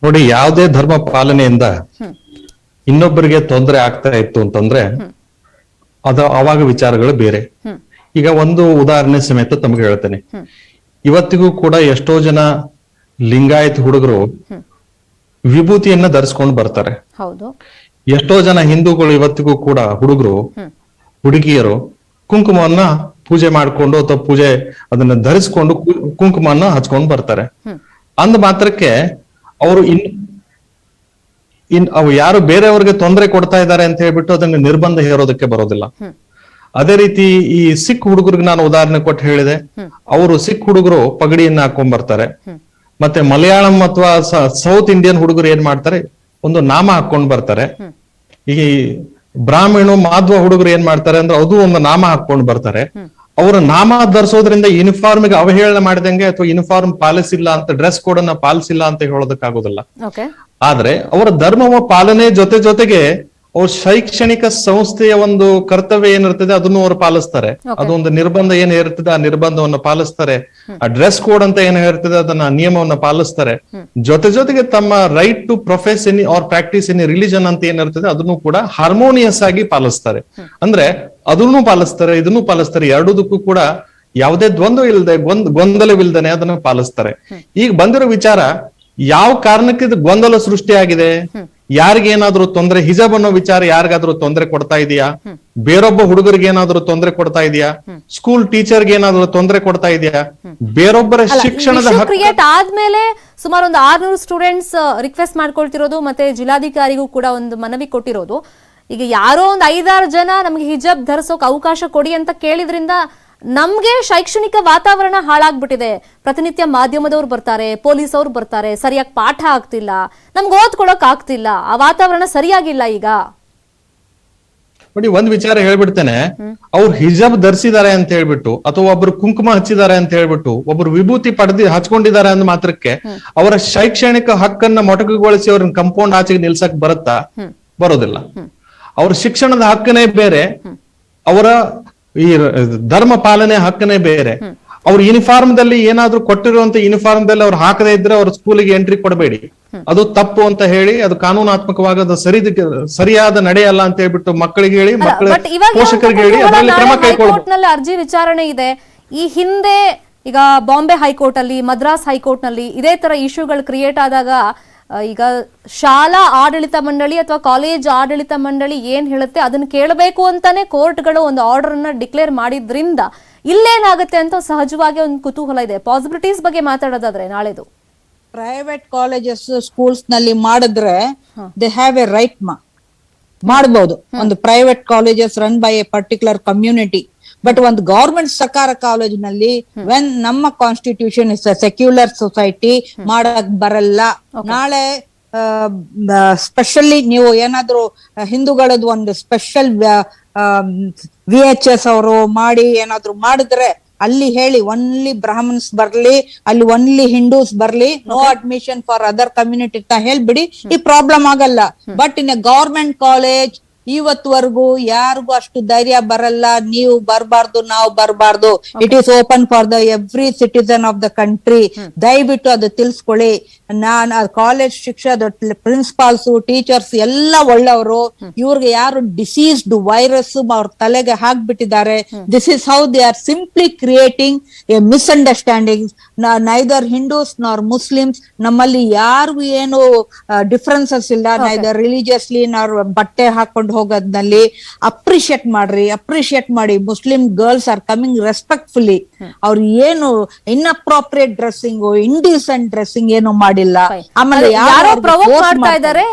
ನೋಡಿ, ಯಾವುದೇ ಧರ್ಮ ಪಾಲನೆಯಿಂದ ಇನ್ನೊಬ್ಬರಿಗೆ ತೊಂದರೆ ಆಗ್ತಾ ಇತ್ತು ಅಂತಂದ್ರೆ ಅದು ಅವಾಗ ವಿಚಾರಗಳು ಬೇರೆ. ಈಗ ಒಂದು ಉದಾಹರಣೆ ಸಮೇತ ತಮಗೆ ಹೇಳ್ತೇನೆ. ಇವತ್ತಿಗೂ ಕೂಡ ಎಷ್ಟೋ ಜನ ಲಿಂಗಾಯತ್ ಹುಡುಗರು ವಿಭೂತಿಯನ್ನ ಧರಿಸ್ಕೊಂಡು ಬರ್ತಾರೆ. ಎಷ್ಟೋ ಜನ ಹಿಂದೂಗಳು ಇವತ್ತಿಗೂ ಕೂಡ ಹುಡುಗರು ಹುಡುಗಿಯರು ಕುಂಕುಮವನ್ನ ಪೂಜೆ ಮಾಡ್ಕೊಂಡು ಅಥವಾ ಪೂಜೆ ಅದನ್ನ ಧರಿಸ್ಕೊಂಡು ಕುಂಕುಮನ್ನ ಹಚ್ಕೊಂಡು ಬರ್ತಾರೆ. ಅಂದ ಮಾತ್ರಕ್ಕೆ ಅವರು ಅವು ಯಾರು ಬೇರೆಯವ್ರಿಗೆ ತೊಂದರೆ ಕೊಡ್ತಾ ಇದ್ದಾರೆ ಅಂತ ಹೇಳ್ಬಿಟ್ಟು ಅದನ್ನ ನಿರ್ಬಂಧ ಹೇರೋದಕ್ಕೆ ಬರೋದಿಲ್ಲ. ಅದೇ ರೀತಿ ಈ ಸಿಖ್ ಹುಡುಗರಿಗೆ ನಾನು ಉದಾಹರಣೆ ಕೊಟ್ಟು ಹೇಳಿದೆ. ಅವರು ಸಿಖ್ ಹುಡುಗರು ಪಗಡಿಯನ್ನ ಹಾಕೊಂಡ್ ಬರ್ತಾರೆ. ಮತ್ತೆ ಮಲಯಾಳಂ ಅಥವಾ ಸೌತ್ ಇಂಡಿಯನ್ ಹುಡುಗರು ಏನ್ ಮಾಡ್ತಾರೆ, ಒಂದು ನಾಮ ಹಾಕೊಂಡ್ ಬರ್ತಾರೆ. ಈ ಬ್ರಾಹ್ಮಣ ಮಾಧ್ವ ಹುಡುಗರು ಏನ್ ಮಾಡ್ತಾರೆ ಅಂದ್ರೆ ಅದು ಒಂದು ನಾಮ ಹಾಕೊಂಡ್ ಬರ್ತಾರೆ. ಅವರ ನಾಮ ಧರಿಸೋದ್ರಿಂದ ಯೂನಿಫಾರ್ಮ್ಗೆ ಅವಹೇಳನ ಮಾಡಿದಂಗೆ ಅಥವಾ ಯೂನಿಫಾರ್ಮ್ ಪಾಲಿಸಿಲ್ಲ ಅಂತ, ಡ್ರೆಸ್ ಕೋಡ್ ಅನ್ನ ಪಾಲಿಸಿಲ್ಲ ಅಂತ ಹೇಳೋದಕ್ಕಾಗೋದಿಲ್ಲ. ಆದ್ರೆ ಅವರ ಧರ್ಮವ ಪಾಲನೆ ಜೊತೆಗೆ ಅವ್ರ ಶೈಕ್ಷಣಿಕ ಸಂಸ್ಥೆಯ ಒಂದು ಕರ್ತವ್ಯ ಏನಿರ್ತದೆ ಅದನ್ನು ಅವ್ರು ಪಾಲಿಸ್ತಾರೆ. ಅದೊಂದು ನಿರ್ಬಂಧ ಏನ್ ಇರ್ತದೆ ಆ ನಿರ್ಬಂಧವನ್ನು ಪಾಲಿಸ್ತಾರೆ. ಆ ಡ್ರೆಸ್ ಕೋಡ್ ಅಂತ ಏನ್ ಇರ್ತದೆ ಅದನ್ನ ನಿಯಮವನ್ನ ಪಾಲಿಸ್ತಾರೆ. ಜೊತೆಗೆ ತಮ್ಮ right to profess any or practice any religion ಅಂತ ಏನಿರ್ತದೆ ಅದನ್ನು ಕೂಡ ಹಾರ್ಮೋನಿಯಸ್ ಆಗಿ ಪಾಲಿಸ್ತಾರೆ. ಅಂದ್ರೆ ಅದನ್ನು ಪಾಲಿಸ್ತಾರೆ, ಇದನ್ನು ಪಾಲಿಸ್ತಾರೆ. ಎರಡೂದಕ್ಕೂ ಕೂಡ ಯಾವುದೇ ದ್ವಂದ್ವ ಇಲ್ಲದೆ, ಗೊಂದಲವಿಲ್ಲದೆ ಅದನ್ನ ಪಾಲಿಸ್ತಾರೆ. ಈಗ ಬಂದಿರೋ ವಿಚಾರ, ಯಾವ ಕಾರಣಕ್ಕೆ ಇದು ಗೊಂದಲ ಸೃಷ್ಟಿಯಾಗಿದೆ, ಯಾರಿಗೇನಾದ್ರೂ ತೊಂದರೆ, ಹಿಜಾಬ್ ಅನ್ನೋ ವಿಚಾರ ಯಾರಿಗಾದ್ರೂ ತೊಂದರೆ ಕೊಡ್ತಾ ಇದೆಯಾ, ಬೇರೊಬ್ಬ ಹುಡುಗರಿಗೆ ಏನಾದ್ರೂ ತೊಂದರೆ ಕೊಡ್ತಾ ಇದೆಯಾ, ಸ್ಕೂಲ್ ಟೀಚರ್ಗೆ ಏನಾದ್ರೂ ತೊಂದರೆ ಕೊಡ್ತಾ ಇದೆಯಾ, ಬೇರೊಬ್ಬರ ಶಿಕ್ಷಣದ ಕ್ರಿಯೇಟ್ ಆದ್ಮೇಲೆ ಸುಮಾರು ಒಂದು 600 ಸ್ಟೂಡೆಂಟ್ಸ್ ರಿಕ್ವೆಸ್ಟ್ ಮಾಡ್ಕೊಳ್ತಿರೋದು, ಮತ್ತೆ ಜಿಲ್ಲಾಧಿಕಾರಿಗೂ ಕೂಡ ಒಂದು ಮನವಿ ಕೊಟ್ಟಿರೋದು. ಈಗ ಯಾರೋ ಒಂದು 5-6 ಜನ ನಮ್ಗೆ ಹಿಜಾಬ್ ಧರಿಸೋಕೆ ಅವಕಾಶ ಕೊಡಿ ಅಂತ ಕೇಳಿದ್ರಿಂದ ನಮ್ಗೆ ಶೈಕ್ಷಣಿಕ ವಾತಾವರಣ ಹಾಳಾಗ್ಬಿಟ್ಟಿದೆ. ಪ್ರತಿನಿತ್ಯ ಮಾಧ್ಯಮದವ್ರು ಬರ್ತಾರೆ, ಪೊಲೀಸ್ ಅವ್ರು ಬರ್ತಾರೆ, ಸರಿಯಾಗಿ ಪಾಠ ಆಗ್ತಿಲ್ಲ, ನಮ್ಗೆ ಓದ್ಕೊಳಕ್ ಆಗ್ತಿಲ್ಲ, ಆ ವಾತಾವರಣ ಸರಿಯಾಗಿಲ್ಲ. ಈಗ ನೋಡಿ, ಒಂದ್ ವಿಚಾರ ಹೇಳ್ಬಿಡ್ತೇನೆ. ಅವ್ರು ಹಿಜಾಬ್ ಧರಿಸಿದ್ದಾರೆ ಅಂತ ಹೇಳ್ಬಿಟ್ಟು ಅಥವಾ ಒಬ್ರು ಕುಂಕುಮ ಹಚ್ಚಿದ್ದಾರೆ ಅಂತ ಹೇಳ್ಬಿಟ್ಟು ಒಬ್ರು ವಿಭೂತಿ ಹಚ್ಕೊಂಡಿದ್ದಾರೆ ಅಂದ ಮಾತ್ರಕ್ಕೆ ಅವರ ಶೈಕ್ಷಣಿಕ ಹಕ್ಕನ್ನ ಮೊಟಕುಗೊಳಿಸಿ ಅವ್ರನ್ನ ಕಂಪೌಂಡ್ ಆಚೆಗೆ ನಿಲ್ಸಕ್ ಬರೋದಿಲ್ಲ. ಅವ್ರ ಶಿಕ್ಷಣದ ಹಕ್ಕನೇ ಬೇರೆ, ಅವರ ಈ ಧರ್ಮ ಪಾಲನೆ ಹಕ್ಕನೇ ಬೇರೆ. ಅವ್ರ ಯೂನಿಫಾರ್ಮ್ ದಲ್ಲಿ ಏನಾದ್ರೂ ಕೊಟ್ಟಿರುವಂತ ಯೂನಿಫಾರ್ಮ್ ದಲ್ಲಿ ಅವ್ರು ಹಾಕದೇ ಇದ್ರೆ ಅವ್ರ ಸ್ಕೂಲಿಗೆ ಎಂಟ್ರಿ ಕೊಡಬೇಡಿ, ಅದು ತಪ್ಪು ಅಂತ ಹೇಳಿ, ಅದು ಕಾನೂನಾತ್ಮಕವಾಗಿ ಅದು ಸರಿಯಾದ ನಡೆಯಲ್ಲ ಅಂತ ಹೇಳ್ಬಿಟ್ಟು ಮಕ್ಕಳಿಗೆ ಹೇಳಿ, ಮಕ್ಕಳ ಪೋಷಕರಿಗೆ ಹೇಳಿ ಅದರಲ್ಲಿ ಕ್ರಮ ಕೈಗೊಳ್ಳಬೇಕು. ಅರ್ಜಿ ವಿಚಾರಣೆ ಇದೆ. ಈ ಹಿಂದೆ ಈಗ ಬಾಂಬೆ ಹೈಕೋರ್ಟ್ ಅಲ್ಲಿ, ಮದ್ರಾಸ್ ಹೈಕೋರ್ಟ್ ನಲ್ಲಿ ಇದೇ ತರ ಇಶ್ಯೂಗಳು ಕ್ರಿಯೇಟ್ ಆದಾಗ ಈಗ ಶಾಲಾ ಆಡಳಿತ ಮಂಡಳಿ ಅಥವಾ ಕಾಲೇಜ್ ಆಡಳಿತ ಮಂಡಳಿ ಏನ್ ಹೇಳುತ್ತೆ ಅದನ್ನ ಕೇಳಬೇಕು ಅಂತಾನೆ ಕೋರ್ಟ್ಗಳು ಒಂದು ಆರ್ಡರ್ ಅನ್ನ ಡಿಕ್ಲೇರ್ ಮಾಡಿದ್ರಿಂದ ಇಲ್ಲೇನಾಗುತ್ತೆ ಅಂತ ಸಹಜವಾಗಿ ಒಂದು ಕುತೂಹಲ ಇದೆ. ಪಾಸಿಬಿಲಿಟೀಸ್ ಬಗ್ಗೆ ಮಾತಾಡೋದಾದ್ರೆ, ನಾಳೆದು ಪ್ರೈವೇಟ್ ಕಾಲೇಜಸ್ ಸ್ಕೂಲ್ಸ್ ನಲ್ಲಿ ಮಾಡಿದ್ರೆ ದೇ ಹ್ಯಾವ್ ಎ ರೈಟ್ ಮಾಡಬಹುದು. ಒಂದು private colleges run by A particular community. But ಒಂದು ಗವರ್ಮೆಂಟ್ ಸರ್ಕಾರ ಕಾಲೇಜಿನಲ್ಲಿ ವೆನ್ ನಮ್ಮ constitution is a secular society ಮಾಡಕ್ ಬರಲ್ಲ. ನಾಳೆ ಸ್ಪೆಷಲಿ ನೀವು ಏನಾದ್ರು ಹಿಂದೂಗಳದ್ದು ಒಂದು ಸ್ಪೆಷಲ್ VHS ಅವರು ಮಾಡಿ ಏನಾದ್ರು ಮಾಡಿದ್ರೆ ಅಲ್ಲಿ ಹೇಳಿ ಒನ್ಲಿ ಬ್ರಾಹ್ಮಣ್ಸ್ ಬರ್ಲಿ, ಅಲ್ಲಿ ಒನ್ಲಿ ಹಿಂದೂಸ್ ಬರ್ಲಿ, no admission for other community ಅಂತ ಹೇಳ್ಬಿಡಿ, ಈ ಪ್ರಾಬ್ಲಮ್ ಆಗಲ್ಲ. But in a government college ಇವತ್ವರೆಗೂ ಯಾರಿಗೂ ಅಷ್ಟು ಧೈರ್ಯ ಬರಲ್ಲ, ನೀವು ಬರ್ಬಾರ್ದು ನಾವು ಬರ್ಬಾರ್ದು. It is open for the every citizen of the country. ದಯವಿಟ್ಟು ಅದು ತಿಳ್ಸ್ಕೊಳ್ಳಿ. ಕಾಲೇಜ್ ಶಿಕ್ಷಕರು, ಪ್ರಿನ್ಸಿಪಾಲ್ಸ್, ಟೀಚರ್ಸ್ ಎಲ್ಲ ಒಳ್ಳೆಯವರು. ಇವ್ರಿಗೆ ಯಾರು ಡಿಸೀಸ್ಡ್ ವೈರಸ್ ಅವ್ರ ತಲೆಗೆ ಹಾಕ್ಬಿಟ್ಟಿದ್ದಾರೆ. This is how they are simply creating a misunderstanding. Neither Hindus nor Muslims, ನಮ್ಮಲ್ಲಿ ಯಾರಿಗೂ ಏನು ಡಿಫ್ರೆನ್ಸಸ್ ಇಲ್ಲ, ನೈದರ್ ರಿಲಿಜಿಯಸ್ಲಿ ನಾರ್ ಬಟ್ಟೆ ಹಾಕೊಂಡು ಹೋಗೋದ್ನಲ್ಲಿ. ಅಪ್ರಿಶಿಯೇಟ್ ಮಾಡ್ರಿ, ಅಪ್ರಿಶಿಯೇಟ್ ಮಾಡಿ. Muslim girls are coming respectfully. ಅವ್ರು ಏನು ಇನ್ಅಪ್ರೋಪ್ರಿಯೇಟ್ ಡ್ರೆಸ್ಸಿಂಗ್, ಇಂಡಿಸೆಂಟ್ ಡ್ರೆಸ್ಸಿಂಗ್ ಏನು ಮಾಡಿಲ್ಲ. ಆಮೇಲೆ ಯಾರೋ ಪ್ರವೋಕ್ ಮಾಡ್ತಾ ಇದ್ದಾರೆ,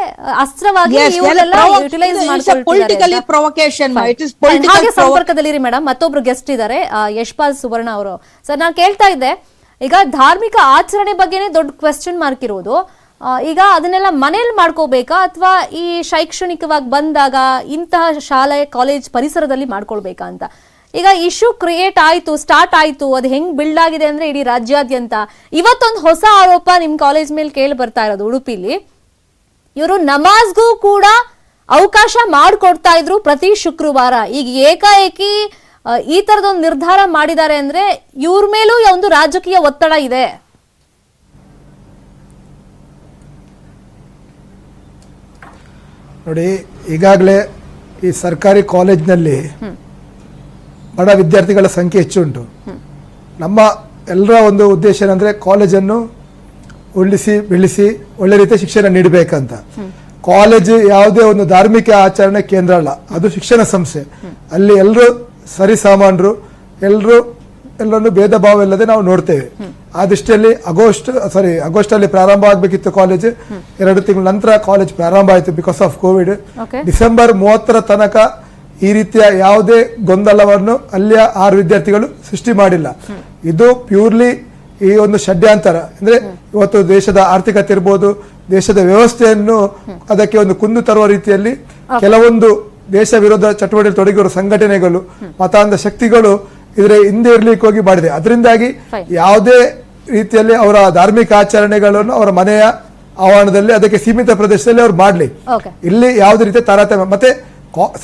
ಅಸ್ತ್ರವಾಗಿ ಪೊಲಿಟಿಕಲಿ ಪ್ರೊವೊಕೇಶನ್. ಇಟ್ ಇಸ್ ಹಾಗೆ ಸಂಪರ್ಕದಲ್ಲಿರಿ ಮೇಡಮ್, ಮತ್ತೊಬ್ರು ಗೆಸ್ಟ್ ಇದ್ದಾರೆ, ಯಶ್ಪಾಲ್ ಸುವರ್ಣ ಅವರು. ಸರ್, ನಾನು ಕೇಳ್ತಾ ಇದ್ದೆ, ಈಗ ಧಾರ್ಮಿಕ ಆಚರಣೆ ಬಗ್ಗೆನೇ ದೊಡ್ಡ ಕ್ವೆಶ್ಚನ್ ಮಾರ್ಕ್ ಇರೋದು. ಈಗ ಅದನ್ನೆಲ್ಲ ಮನೇಲಿ ಮಾಡ್ಕೋಬೇಕಾ ಅಥವಾ ಈ ಶೈಕ್ಷಣಿಕವಾಗಿ ಬಂದಾಗ ಇಂತಹ ಶಾಲೆ ಕಾಲೇಜ್ ಪರಿಸರದಲ್ಲಿ ಮಾಡ್ಕೊಳ್ಬೇಕಾ ಅಂತ ಈಗ ಇಶ್ಯೂ ಕ್ರಿಯೇಟ್ ಆಯ್ತು, ಸ್ಟಾರ್ಟ್ ಆಯ್ತು. ಅದು ಹೆಂಗ್ ಬಿಲ್ಡ್ ಆಗಿದೆ ಅಂದ್ರೆ ಇಡೀ ರಾಜ್ಯಾದ್ಯಂತ ಇವತ್ತೊಂದು ಹೊಸ ಆರೋಪ ನಿಮ್ ಕಾಲೇಜ್ ಮೇಲೆ ಕೇಳಿ ಬರ್ತಾ ಇರೋದು. ಉಡುಪಿಲಿ ಇವರು ನಮಾಜ್ಗೂ ಕೂಡ ಅವಕಾಶ ಮಾಡಿಕೊಡ್ತಾ ಇದ್ರು ಪ್ರತಿ ಶುಕ್ರವಾರ. ಈಗ ಏಕಾಏಕಿ ಈ ತರದೊಂದು ನಿರ್ಧಾರ ಮಾಡಿದ್ದಾರೆ ಅಂದ್ರೆ ಇವ್ರ ಮೇಲೂ ಒಂದು ರಾಜಕೀಯ ಒತ್ತಡ ಇದೆ. ನೋಡಿ, ಈಗಾಗಲೇ ಈ ಸರ್ಕಾರಿ ಕಾಲೇಜ್ನಲ್ಲಿ ಬಡ ವಿದ್ಯಾರ್ಥಿಗಳ ಸಂಖ್ಯೆ ಹೆಚ್ಚು ಉಂಟು. ನಮ್ಮ ಎಲ್ಲರ ಒಂದು ಉದ್ದೇಶ ಏನಂದ್ರೆ ಕಾಲೇಜನ್ನು ಉಳಿಸಿ ಬೆಳೆಸಿ ಒಳ್ಳೆ ರೀತಿಯ ಶಿಕ್ಷಣ ನೀಡಬೇಕಂತ. ಕಾಲೇಜು ಯಾವುದೇ ಒಂದು ಧಾರ್ಮಿಕ ಆಚರಣೆ ಕೇಂದ್ರ ಅಲ್ಲ, ಅದು ಶಿಕ್ಷಣ ಸಂಸ್ಥೆ. ಅಲ್ಲಿ ಎಲ್ಲರೂ ಸರಿಸಾಮಾನ್ಯರು, ಎಲ್ಲರನ್ನು ಭೇದ ಭಾವ ಇಲ್ಲದೆ ನಾವು ನೋಡ್ತೇವೆ. ಆ ದೃಷ್ಟಿಯಲ್ಲಿ ಆಗಸ್ಟ್ ಅಲ್ಲಿ ಪ್ರಾರಂಭ ಆಗಬೇಕಿತ್ತು ಕಾಲೇಜ್. 2 ತಿಂಗಳ ನಂತರ ಕಾಲೇಜ್ ಪ್ರಾರಂಭ ಆಯಿತು ಬಿಕಾಸ್ ಆಫ್ ಕೋವಿಡ್. ಡಿಸೆಂಬರ್ 30 ತನಕ ಈ ರೀತಿಯ ಯಾವುದೇ ಗೊಂದಲವನ್ನು ಅಲ್ಲಿಯ 6 ವಿದ್ಯಾರ್ಥಿಗಳು ಸೃಷ್ಟಿ ಮಾಡಿಲ್ಲ. ಇದು ಪ್ಯೂರ್ಲಿ ಈ ಒಂದು ಷಡ್ಯಂತರ. ಅಂದ್ರೆ ಇವತ್ತು ದೇಶದ ಆರ್ಥಿಕತೆ ಇರ್ಬೋದು, ದೇಶದ ವ್ಯವಸ್ಥೆಯನ್ನು ಅದಕ್ಕೆ ಒಂದು ಕುಂದು ತರುವ ರೀತಿಯಲ್ಲಿ ಕೆಲವೊಂದು ದೇಶ ವಿರೋಧ ಚಟುವಟಿಕೆ ತೊಡಗಿರುವ ಸಂಘಟನೆಗಳು, ಮತಾಂಧ ಶಕ್ತಿಗಳು ಇದರ ಹಿಂದೆ ಇರ್ಲಿಕ್ಕೆ ಹೋಗಿ ಮಾಡಿದೆ. ಅದರಿಂದಾಗಿ ಯಾವುದೇ ರೀತಿಯಲ್ಲಿ ಅವರ ಧಾರ್ಮಿಕ ಆಚರಣೆಗಳನ್ನು ಅವರ ಮನೆಯ ಆವರಣದಲ್ಲಿ ಅದಕ್ಕೆ ಸೀಮಿತ ಪ್ರದೇಶದಲ್ಲಿ ಅವ್ರು ಮಾಡ್ಲಿ. ಇಲ್ಲಿ ಯಾವುದೇ ರೀತಿಯ ತಾರತಮ್ಯ. ಮತ್ತೆ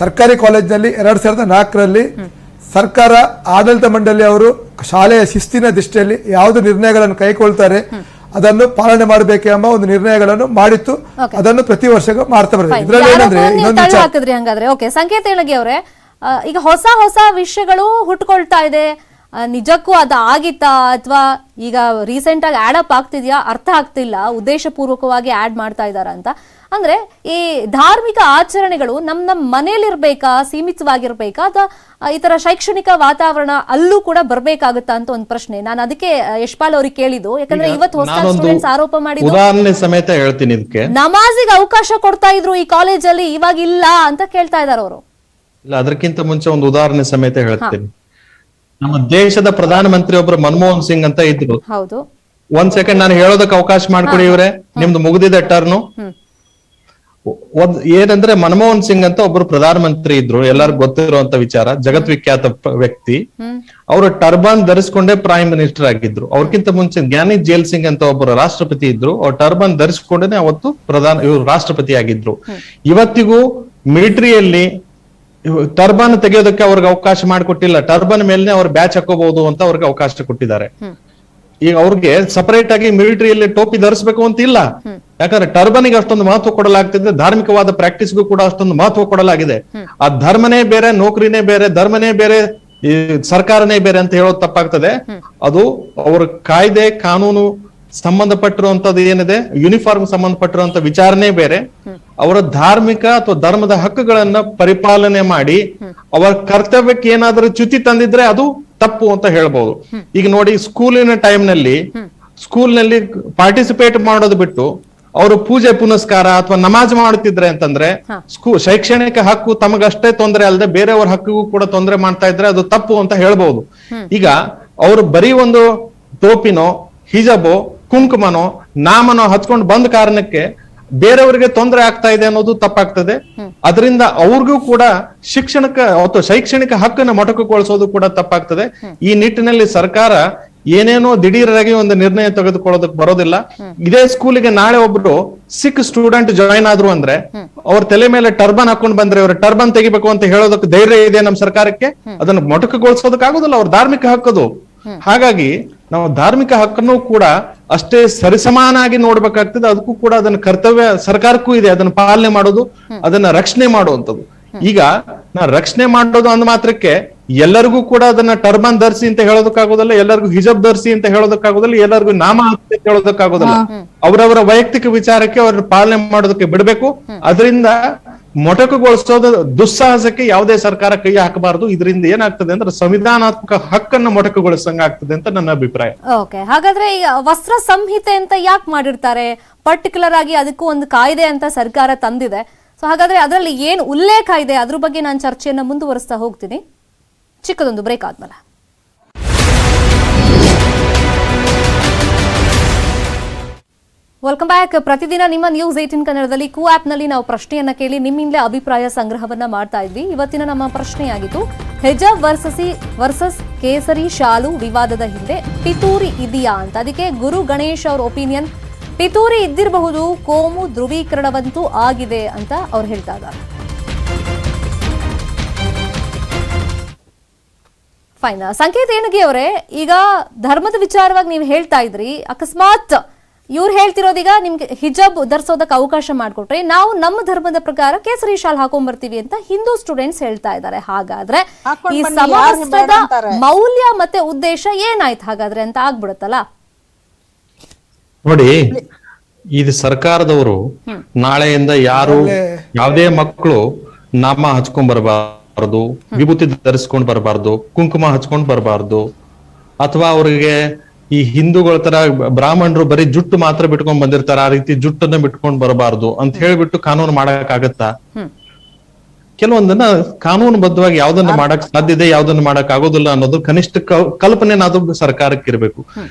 ಸರ್ಕಾರಿ ಕಾಲೇಜಿನಲ್ಲಿ 2004ರಲ್ಲಿ ಸರ್ಕಾರ ಆಡಳಿತ ಮಂಡಳಿ ಅವರು ಶಾಲೆಯ ಶಿಸ್ತಿನ ದೃಷ್ಟಿಯಲ್ಲಿ ಯಾವುದು ನಿರ್ಣಯಗಳನ್ನು ಕೈಗೊಳ್ತಾರೆ ಅದನ್ನು ಪಾಲನೆ ಮಾಡಬೇಕೆಂಬ ಒಂದು ನಿರ್ಣಯಗಳನ್ನು ಮಾಡಿತ್ತು. ಅದನ್ನು ಪ್ರತಿ ವರ್ಷ ಮಾಡ್ತಾ ಬರ್ತಾರೆ. ಇದರಲ್ಲಿ ಏನಂದ್ರೆ ಹಂಗಾದ್ರೆ ಓಕೆ, ಸಂಕೇತ ಹೇಳಗಿ ಅವರೇ, ಈಗ ಹೊಸ ಹೊಸ ವಿಷಯಗಳು ಹುಟ್ಕೊಳ್ತಾ ಇದೆ. ನಿಜಕ್ಕೂ ಅದು ಆಗಿತ್ತಾ ಅಥವಾ ಈಗ ರೀಸೆಂಟ್ ಆಗಿ ಆಡ್ ಅಪ್ ಆಗ್ತಿದ್ಯಾ ಅರ್ಥ ಆಗ್ತಿಲ್ಲ. ಉದ್ದೇಶ ಪೂರ್ವಕವಾಗಿ ಆಡ್ ಮಾಡ್ತಾ ಇದಾರ ಅಂತ. ಅಂದ್ರೆ ಈ ಧಾರ್ಮಿಕ ಆಚರಣೆಗಳು ನಮ್ಮ ಮನೇಲಿರ್ಬೇಕಾ, ಸೀಮಿತವಾಗಿರ್ಬೇಕಾ, ಅಥವಾ ಈ ತರ ಶೈಕ್ಷಣಿಕ ವಾತಾವರಣ ಅಲ್ಲೂ ಕೂಡ ಬರ್ಬೇಕಾಗುತ್ತಾ ಅಂತ ಒಂದು ಪ್ರಶ್ನೆ. ನಾನು ಅದಕ್ಕೆ ಯಶ್ಪಾಲ್ ಅವ್ರಿಗೆ ಕೇಳಿದ್ದು. ಯಾಕಂದ್ರೆ ಇವತ್ತು ಹೊಸ ಸ್ಟೂಡೆಂಟ್ಸ್ ಆರೋಪ ಮಾಡಿದ್ರು, ಉದಾಹರಣೆ ಸಮೇತ ಹೇಳ್ತೀನಿ ಇದಕ್ಕೆ, ನಮಾಜಿಗೆ ಅವಕಾಶ ಕೊಡ್ತಾ ಇದ್ರು ಈ ಕಾಲೇಜಲ್ಲಿ, ಇವಾಗ ಇಲ್ಲ ಅಂತ ಕೇಳ್ತಾ ಇದಾರೆ ಅವರು. ಇಲ್ಲ, ಅದಕ್ಕಿಂತ ಮುಂಚೆ ಒಂದು ಉದಾಹರಣೆ ಸಮೇತ ಹೇಳ್ತೀನಿ. ನಮ್ಮ ದೇಶದ ಪ್ರಧಾನಮಂತ್ರಿ ಒಬ್ರು ಮನಮೋಹನ್ ಸಿಂಗ್ ಅಂತ ಇದ್ರು. ಹೌದು, 1 ಸೆಕೆಂಡ್ ನಾನು ಹೇಳೋದಕ್ಕೆ ಅವಕಾಶ ಮಾಡ್ಕೊಡಿ ಇವ್ರೆ, ನಿಮ್ದು ಮುಗಿದಿದೆ ಟರ್ನು. ಏನಂದ್ರೆ ಮನಮೋಹನ್ ಸಿಂಗ್ ಅಂತ ಒಬ್ರು ಪ್ರಧಾನಮಂತ್ರಿ ಇದ್ರು, ಎಲ್ಲರಿಗೂ ಗೊತ್ತಿರುವಂತ ವಿಚಾರ, ಜಗದ್ವಿಖ್ಯಾತ ವ್ಯಕ್ತಿ. ಅವರು ಟರ್ಬಾನ್ ಧರಿಸ್ಕೊಂಡೇ ಪ್ರೈಮ್ ಮಿನಿಸ್ಟರ್ ಆಗಿದ್ರು. ಅವ್ರಕ್ಕಿಂತ ಮುಂಚೆ ಜ್ಞಾನಿ ಜೈಲ್ ಸಿಂಗ್ ಅಂತ ಒಬ್ಬರು ರಾಷ್ಟ್ರಪತಿ ಇದ್ರು, ಅವ್ರು ಟರ್ಬಾನ್ ಧರಿಸ್ಕೊಂಡೇನೆ ಅವತ್ತು ಇವರು ರಾಷ್ಟ್ರಪತಿ ಆಗಿದ್ರು. ಇವತ್ತಿಗೂ ಮಿಲಿಟರಿಯಲ್ಲಿ ಟರ್ಬಾನ್ ತೆಗೆಯೋದಕ್ಕೆ ಅವ್ರಿಗೆ ಅವಕಾಶ ಮಾಡಿಕೊಟ್ಟಿಲ್ಲ. ಟರ್ಬಾನ್ ಮೇಲೆ ಅವ್ರು ಬ್ಯಾಚ್ ಹಾಕೋಬಹುದು ಅಂತ ಅವ್ರಿಗೆ ಅವಕಾಶ ಕೊಟ್ಟಿದ್ದಾರೆ. ಈಗ ಅವ್ರಿಗೆ ಸಪರೇಟ್ ಆಗಿ ಮಿಲಿಟರಿಯಲ್ಲಿ ಟೋಪಿ ಧರಿಸಬೇಕು ಅಂತ ಇಲ್ಲ. ಯಾಕಂದ್ರೆ ಟರ್ಬನ್ಗೆ ಅಷ್ಟೊಂದು ಮಹತ್ವ ಕೊಡಲಾಗ್ತಿದೆ, ಧಾರ್ಮಿಕವಾದ ಪ್ರಾಕ್ಟೀಸ್ಗೂ ಕೂಡ ಅಷ್ಟೊಂದು ಮಹತ್ವ ಕೊಡಲಾಗಿದೆ. ಆ ಧರ್ಮನೇ ಬೇರೆ, ನೌಕರಿನೇ ಬೇರೆ, ಧರ್ಮನೇ ಬೇರೆ, ಈ ಸರ್ಕಾರನೇ ಬೇರೆ ಅಂತ ಹೇಳೋದು ತಪ್ಪಾಗ್ತದೆ. ಅದು ಅವ್ರ ಕಾಯ್ದೆ ಕಾನೂನು ಸಂಬಂಧಪಟ್ಟಿರುವಂತದ್ದು ಏನಿದೆ, ಯೂನಿಫಾರ್ಮ್ ಸಂಬಂಧಪಟ್ಟಿರುವಂತ ವಿಚಾರನೇ ಬೇರೆ. ಅವರ ಧಾರ್ಮಿಕ ಅಥವಾ ಧರ್ಮದ ಹಕ್ಕುಗಳನ್ನ ಪರಿಪಾಲನೆ ಮಾಡಿ ಅವರ ಕರ್ತವ್ಯಕ್ಕೆ ಏನಾದ್ರೂ ಚ್ಯುತಿ ತಂದಿದ್ರೆ ಅದು ತಪ್ಪು ಅಂತ ಹೇಳ್ಬಹುದು. ಈಗ ನೋಡಿ, ಸ್ಕೂಲಿನ ಟೈಮ್ನಲ್ಲಿ ಸ್ಕೂಲ್ನಲ್ಲಿ ಪಾರ್ಟಿಸಿಪೇಟ್ ಮಾಡೋದು ಬಿಟ್ಟು ಅವರು ಪೂಜೆ ಪುನಸ್ಕಾರ ಅಥವಾ ನಮಾಜ್ ಮಾಡುತ್ತಿದ್ರೆ ಅಂತಂದ್ರೆ ಶೈಕ್ಷಣಿಕ ಹಕ್ಕು ತಮಗಷ್ಟೇ ತೊಂದರೆ ಅಲ್ಲದೆ ಬೇರೆಯವ್ರ ಹಕ್ಕಿಗೂ ಕೂಡ ತೊಂದರೆ ಮಾಡ್ತಾ ಇದ್ರೆ ಅದು ತಪ್ಪು ಅಂತ ಹೇಳ್ಬಹುದು. ಈಗ ಅವರು ಬರೀ ಒಂದು ಟೋಪಿನೋ ಹಿಜಾಬೋ ಕುಂಕುಮನೋ ನಾಮನೋ ಹಚ್ಕೊಂಡು ಬಂದ ಕಾರಣಕ್ಕೆ ಬೇರೆಯವರಿಗೆ ತೊಂದರೆ ಆಗ್ತಾ ಇದೆ ಅನ್ನೋದು ತಪ್ಪಾಗ್ತದೆ. ಅದರಿಂದ ಅವ್ರಿಗೂ ಕೂಡ ಶಿಕ್ಷಣಕ್ಕೆ ಅಥವಾ ಶೈಕ್ಷಣಿಕ ಹಕ್ಕನ್ನು ಮೊಟಕುಗೊಳಿಸೋದು ಕೂಡ ತಪ್ಪಾಗ್ತದೆ. ಈ ನಿಟ್ಟಿನಲ್ಲಿ ಸರ್ಕಾರ ಏನೇನೋ ದಿಢೀರಾಗಿ ಒಂದು ನಿರ್ಣಯ ತೆಗೆದುಕೊಳ್ಳೋದಕ್ಕೆ ಬರೋದಿಲ್ಲ. ಇದೇ ಸ್ಕೂಲಿಗೆ ನಾಳೆ ಒಬ್ರು ಸಿಕ್ ಸ್ಟೂಡೆಂಟ್ ಜಾಯಿನ್ ಆದ್ರು ಅಂದ್ರೆ ಅವ್ರ ತಲೆ ಮೇಲೆ ಟರ್ಬನ್ ಹಾಕೊಂಡ್ ಬಂದ್ರೆ ಅವ್ರ ಟರ್ಬನ್ ತೆಗಿಬೇಕು ಅಂತ ಹೇಳೋದಕ್ಕೆ ಧೈರ್ಯ ಇದೆ ನಮ್ಮ ಸರ್ಕಾರಕ್ಕೆ? ಅದನ್ನ ಮೊಟಕುಗೊಳಿಸೋದಕ್ಕೆ ಆಗೋದಿಲ್ಲ, ಅವ್ರ ಧಾರ್ಮಿಕ ಹಕ್ಕದು. ಹಾಗಾಗಿ ನಾವು ಧಾರ್ಮಿಕ ಹಕ್ಕನ್ನು ಕೂಡ ಅಷ್ಟೇ ಸರಿಸಮಾನಾಗಿ ನೋಡ್ಬೇಕಾಗ್ತದೆ. ಅದಕ್ಕೂ ಕೂಡ ಅದನ್ನ ಕರ್ತವ್ಯ ಸರ್ಕಾರಕ್ಕೂ ಇದೆ, ಅದನ್ನ ಪಾಲನೆ ಮಾಡೋದು, ಅದನ್ನ ರಕ್ಷಣೆ ಮಾಡುವಂಥದ್ದು. ಈಗ ನಾ ರಕ್ಷಣೆ ಮಾಡೋದು ಅಂದ ಮಾತ್ರಕ್ಕೆ ಎಲ್ಲರಿಗೂ ಕೂಡ ಅದನ್ನ ಟರ್ಬನ್ ಧರಿಸಿ ಅಂತ ಹೇಳೋದಕ್ಕಾಗೋದಿಲ್ಲ, ಎಲ್ಲರಿಗೂ ಹಿಜಬ್ ಧರಿಸಿ ಅಂತ ಹೇಳೋದಕ್ಕಾಗೋದಿಲ್ಲ, ಎಲ್ಲರಿಗೂ ನಾಮ ಹಾಕಿ ಅಂತ ಹೇಳೋದಕ್ಕಾಗೋದಿಲ್ಲ. ಅವರವರ ವೈಯಕ್ತಿಕ ವಿಚಾರಕ್ಕೆ ಅವ್ರ ಪಾಲನೆ ಮಾಡೋದಕ್ಕೆ ಬಿಡಬೇಕು. ಅದರಿಂದ ಮೊಟಕುಗೊಳಿಸೋದ ದುಸ್ಸಾಹಸಕ್ಕೆ ಯಾವುದೇ ಸರ್ಕಾರ ಕೈ ಹಾಕಬಾರದು. ಇದರಿಂದ ಏನಾಗ್ತದೆ ಅಂದ್ರೆ ಸಂವಿಧಾನಾತ್ಮಕ ಹಕ್ಕನ್ನು ಮೊಟಕುಗೊಳಿಸಂಗ ಆಗ್ತದೆ ಅಂತ ನನ್ನ ಅಭಿಪ್ರಾಯ. ಓಕೆ, ಹಾಗಾದ್ರೆ ಈಗ ವಸ್ತ್ರ ಸಂಹಿತೆ ಅಂತ ಯಾಕೆ ಮಾಡಿರ್ತಾರೆ? ಪರ್ಟಿಕ್ಯುಲರ್ ಆಗಿ ಅದಕ್ಕೂ ಒಂದು ಕಾಯ್ದೆ ಅಂತ ಸರ್ಕಾರ ತಂದಿದೆ. ಸೊ ಹಾಗಾದ್ರೆ ಅದರಲ್ಲಿ ಏನು ಉಲ್ಲೇಖ ಇದೆ, ಅದ್ರ ಬಗ್ಗೆ ನಾನು ಚರ್ಚೆಯನ್ನ ಮುಂದುವರಿಸ್ತಾ ಹೋಗ್ತೀನಿ. ಚಿಕ್ಕದೊಂದು ಬ್ರೇಕ್ ಆದ್ಮೇಲೆ ವೆಲ್ಕಮ್ ಬ್ಯಾಕ್. ಪ್ರತಿದಿನ ನಿಮ್ಮ ನ್ಯೂಸ್ 18 ಕನ್ನಡದಲ್ಲಿ ಕೂ ಆಪ್ ನಲ್ಲಿ ನಾವು ಪ್ರಶ್ನೆಯನ್ನ ಕೇಳಿ ನಿಮ್ಮಿಂದಲೇ ಅಭಿಪ್ರಾಯ ಸಂಗ್ರಹವನ್ನ ಮಾಡ್ತಾ ಇದ್ವಿ. ಇವತ್ತಿನ ನಮ್ಮ ಪ್ರಶ್ನೆಯಾಗಿತ್ತು, ಹಿಜಾಬ್ ವರ್ಸಸ್ ಕೇಸರಿ ಶಾಲು ವಿವಾದದ ಹಿಂದೆ ಪಿತೂರಿ ಇದೆಯಾ ಅಂತ. ಅದಕ್ಕೆ ಗುರು ಗಣೇಶ್ ಅವ್ರ ಒಪಿನಿಯನ್, ಪಿತೂರಿ ಇದ್ದಿರಬಹುದು, ಕೋಮು ಧ್ರುವೀಕರಣವಂತೂ ಆಗಿದೆ ಅಂತ ಅವ್ರು ಹೇಳ್ತಾ ಇದ್ದಾರೆ. ಫೈನ್. ಸಂಕೇತ ಏನಿಗೆ ಅವರೇ, ಈಗ ಧರ್ಮದ ವಿಚಾರವಾಗಿ ನೀವು ಹೇಳ್ತಾ ಇದ್ರಿ, ಅಕಸ್ಮಾತ್ ಇವ್ರು ಹೇಳ್ತಿರೋದೀಗ ನಿಮ್ಗೆ ಹಿಜಾಬ್ ಧರಿಸೋದಕ್ಕೆ ಅವಕಾಶ ಮಾಡಿಕೊಟ್ರೆ ನಾವು ನಮ್ಮ ಧರ್ಮದ ಪ್ರಕಾರ ಕೇಸರಿ ಶಾಲ್ ಹಾಕೊಂಡ್ ಬರ್ತೀವಿ ಅಂತ ಹಿಂದೂ ಸ್ಟೂಡೆಂಟ್ಸ್ ಹೇಳ್ತಾ ಇದ್ದಾರೆ. ಹಾಗಾದ್ರೆ ಈ ಸಮವಸ್ತ್ರದ ಮೌಲ್ಯ ಮತ್ತೆ ಉದ್ದೇಶ ಏನಾಯ್ತು ಹಾಗಾದ್ರೆ ಅಂತ ಆಗ್ಬಿಡುತ್ತಲ್ಲ. ನೋಡಿ, ಇದು ಸರ್ಕಾರದವರು ನಾಳೆಯಿಂದ ಯಾರು ಯಾವುದೇ ಮಕ್ಕಳು ನಾಮ ಹಚ್ಕೊಂಡ್ ಬರಬಾರ್ದು, ವಿಭೂತಿ ಧರಿಸ್ಕೊಂಡ್ ಬರಬಾರ್ದು, ಕುಂಕುಮ ಹಚ್ಕೊಂಡ್ ಬರಬಾರ್ದು, ಅಥವಾ ಅವ್ರಿಗೆ ಈ ಹಿಂದೂಗಳ ತರ ಬ್ರಾಹ್ಮಣರು ಬರೀ ಜುಟ್ಟು ಮಾತ್ರ ಬಿಟ್ಕೊಂಡ್ ಬಂದಿರ್ತಾರ, ಆ ರೀತಿ ಜುಟ್ಟನ್ನ ಬಿಟ್ಕೊಂಡ್ ಬರಬಾರ್ದು ಅಂತ ಹೇಳ್ಬಿಟ್ಟು ಕಾನೂನು ಮಾಡಕ್ ಆಗತ್ತಾ? ಕೆಲವೊಂದನ್ನ ಕಾನೂನುಬದ್ಧವಾಗಿ ಯಾವ್ದನ್ನ ಮಾಡಕ್ ಸಾಧ್ಯ ಇದೆ, ಯಾವ್ದನ್ನ ಮಾಡಕ್ ಆಗೋದಿಲ್ಲ ಅನ್ನೋದು ಕನಿಷ್ಠ ಕಲ್ಪನೆನಾದ್ರೂ ಸರ್ಕಾರಕ್ಕೆ ಇರಬೇಕು.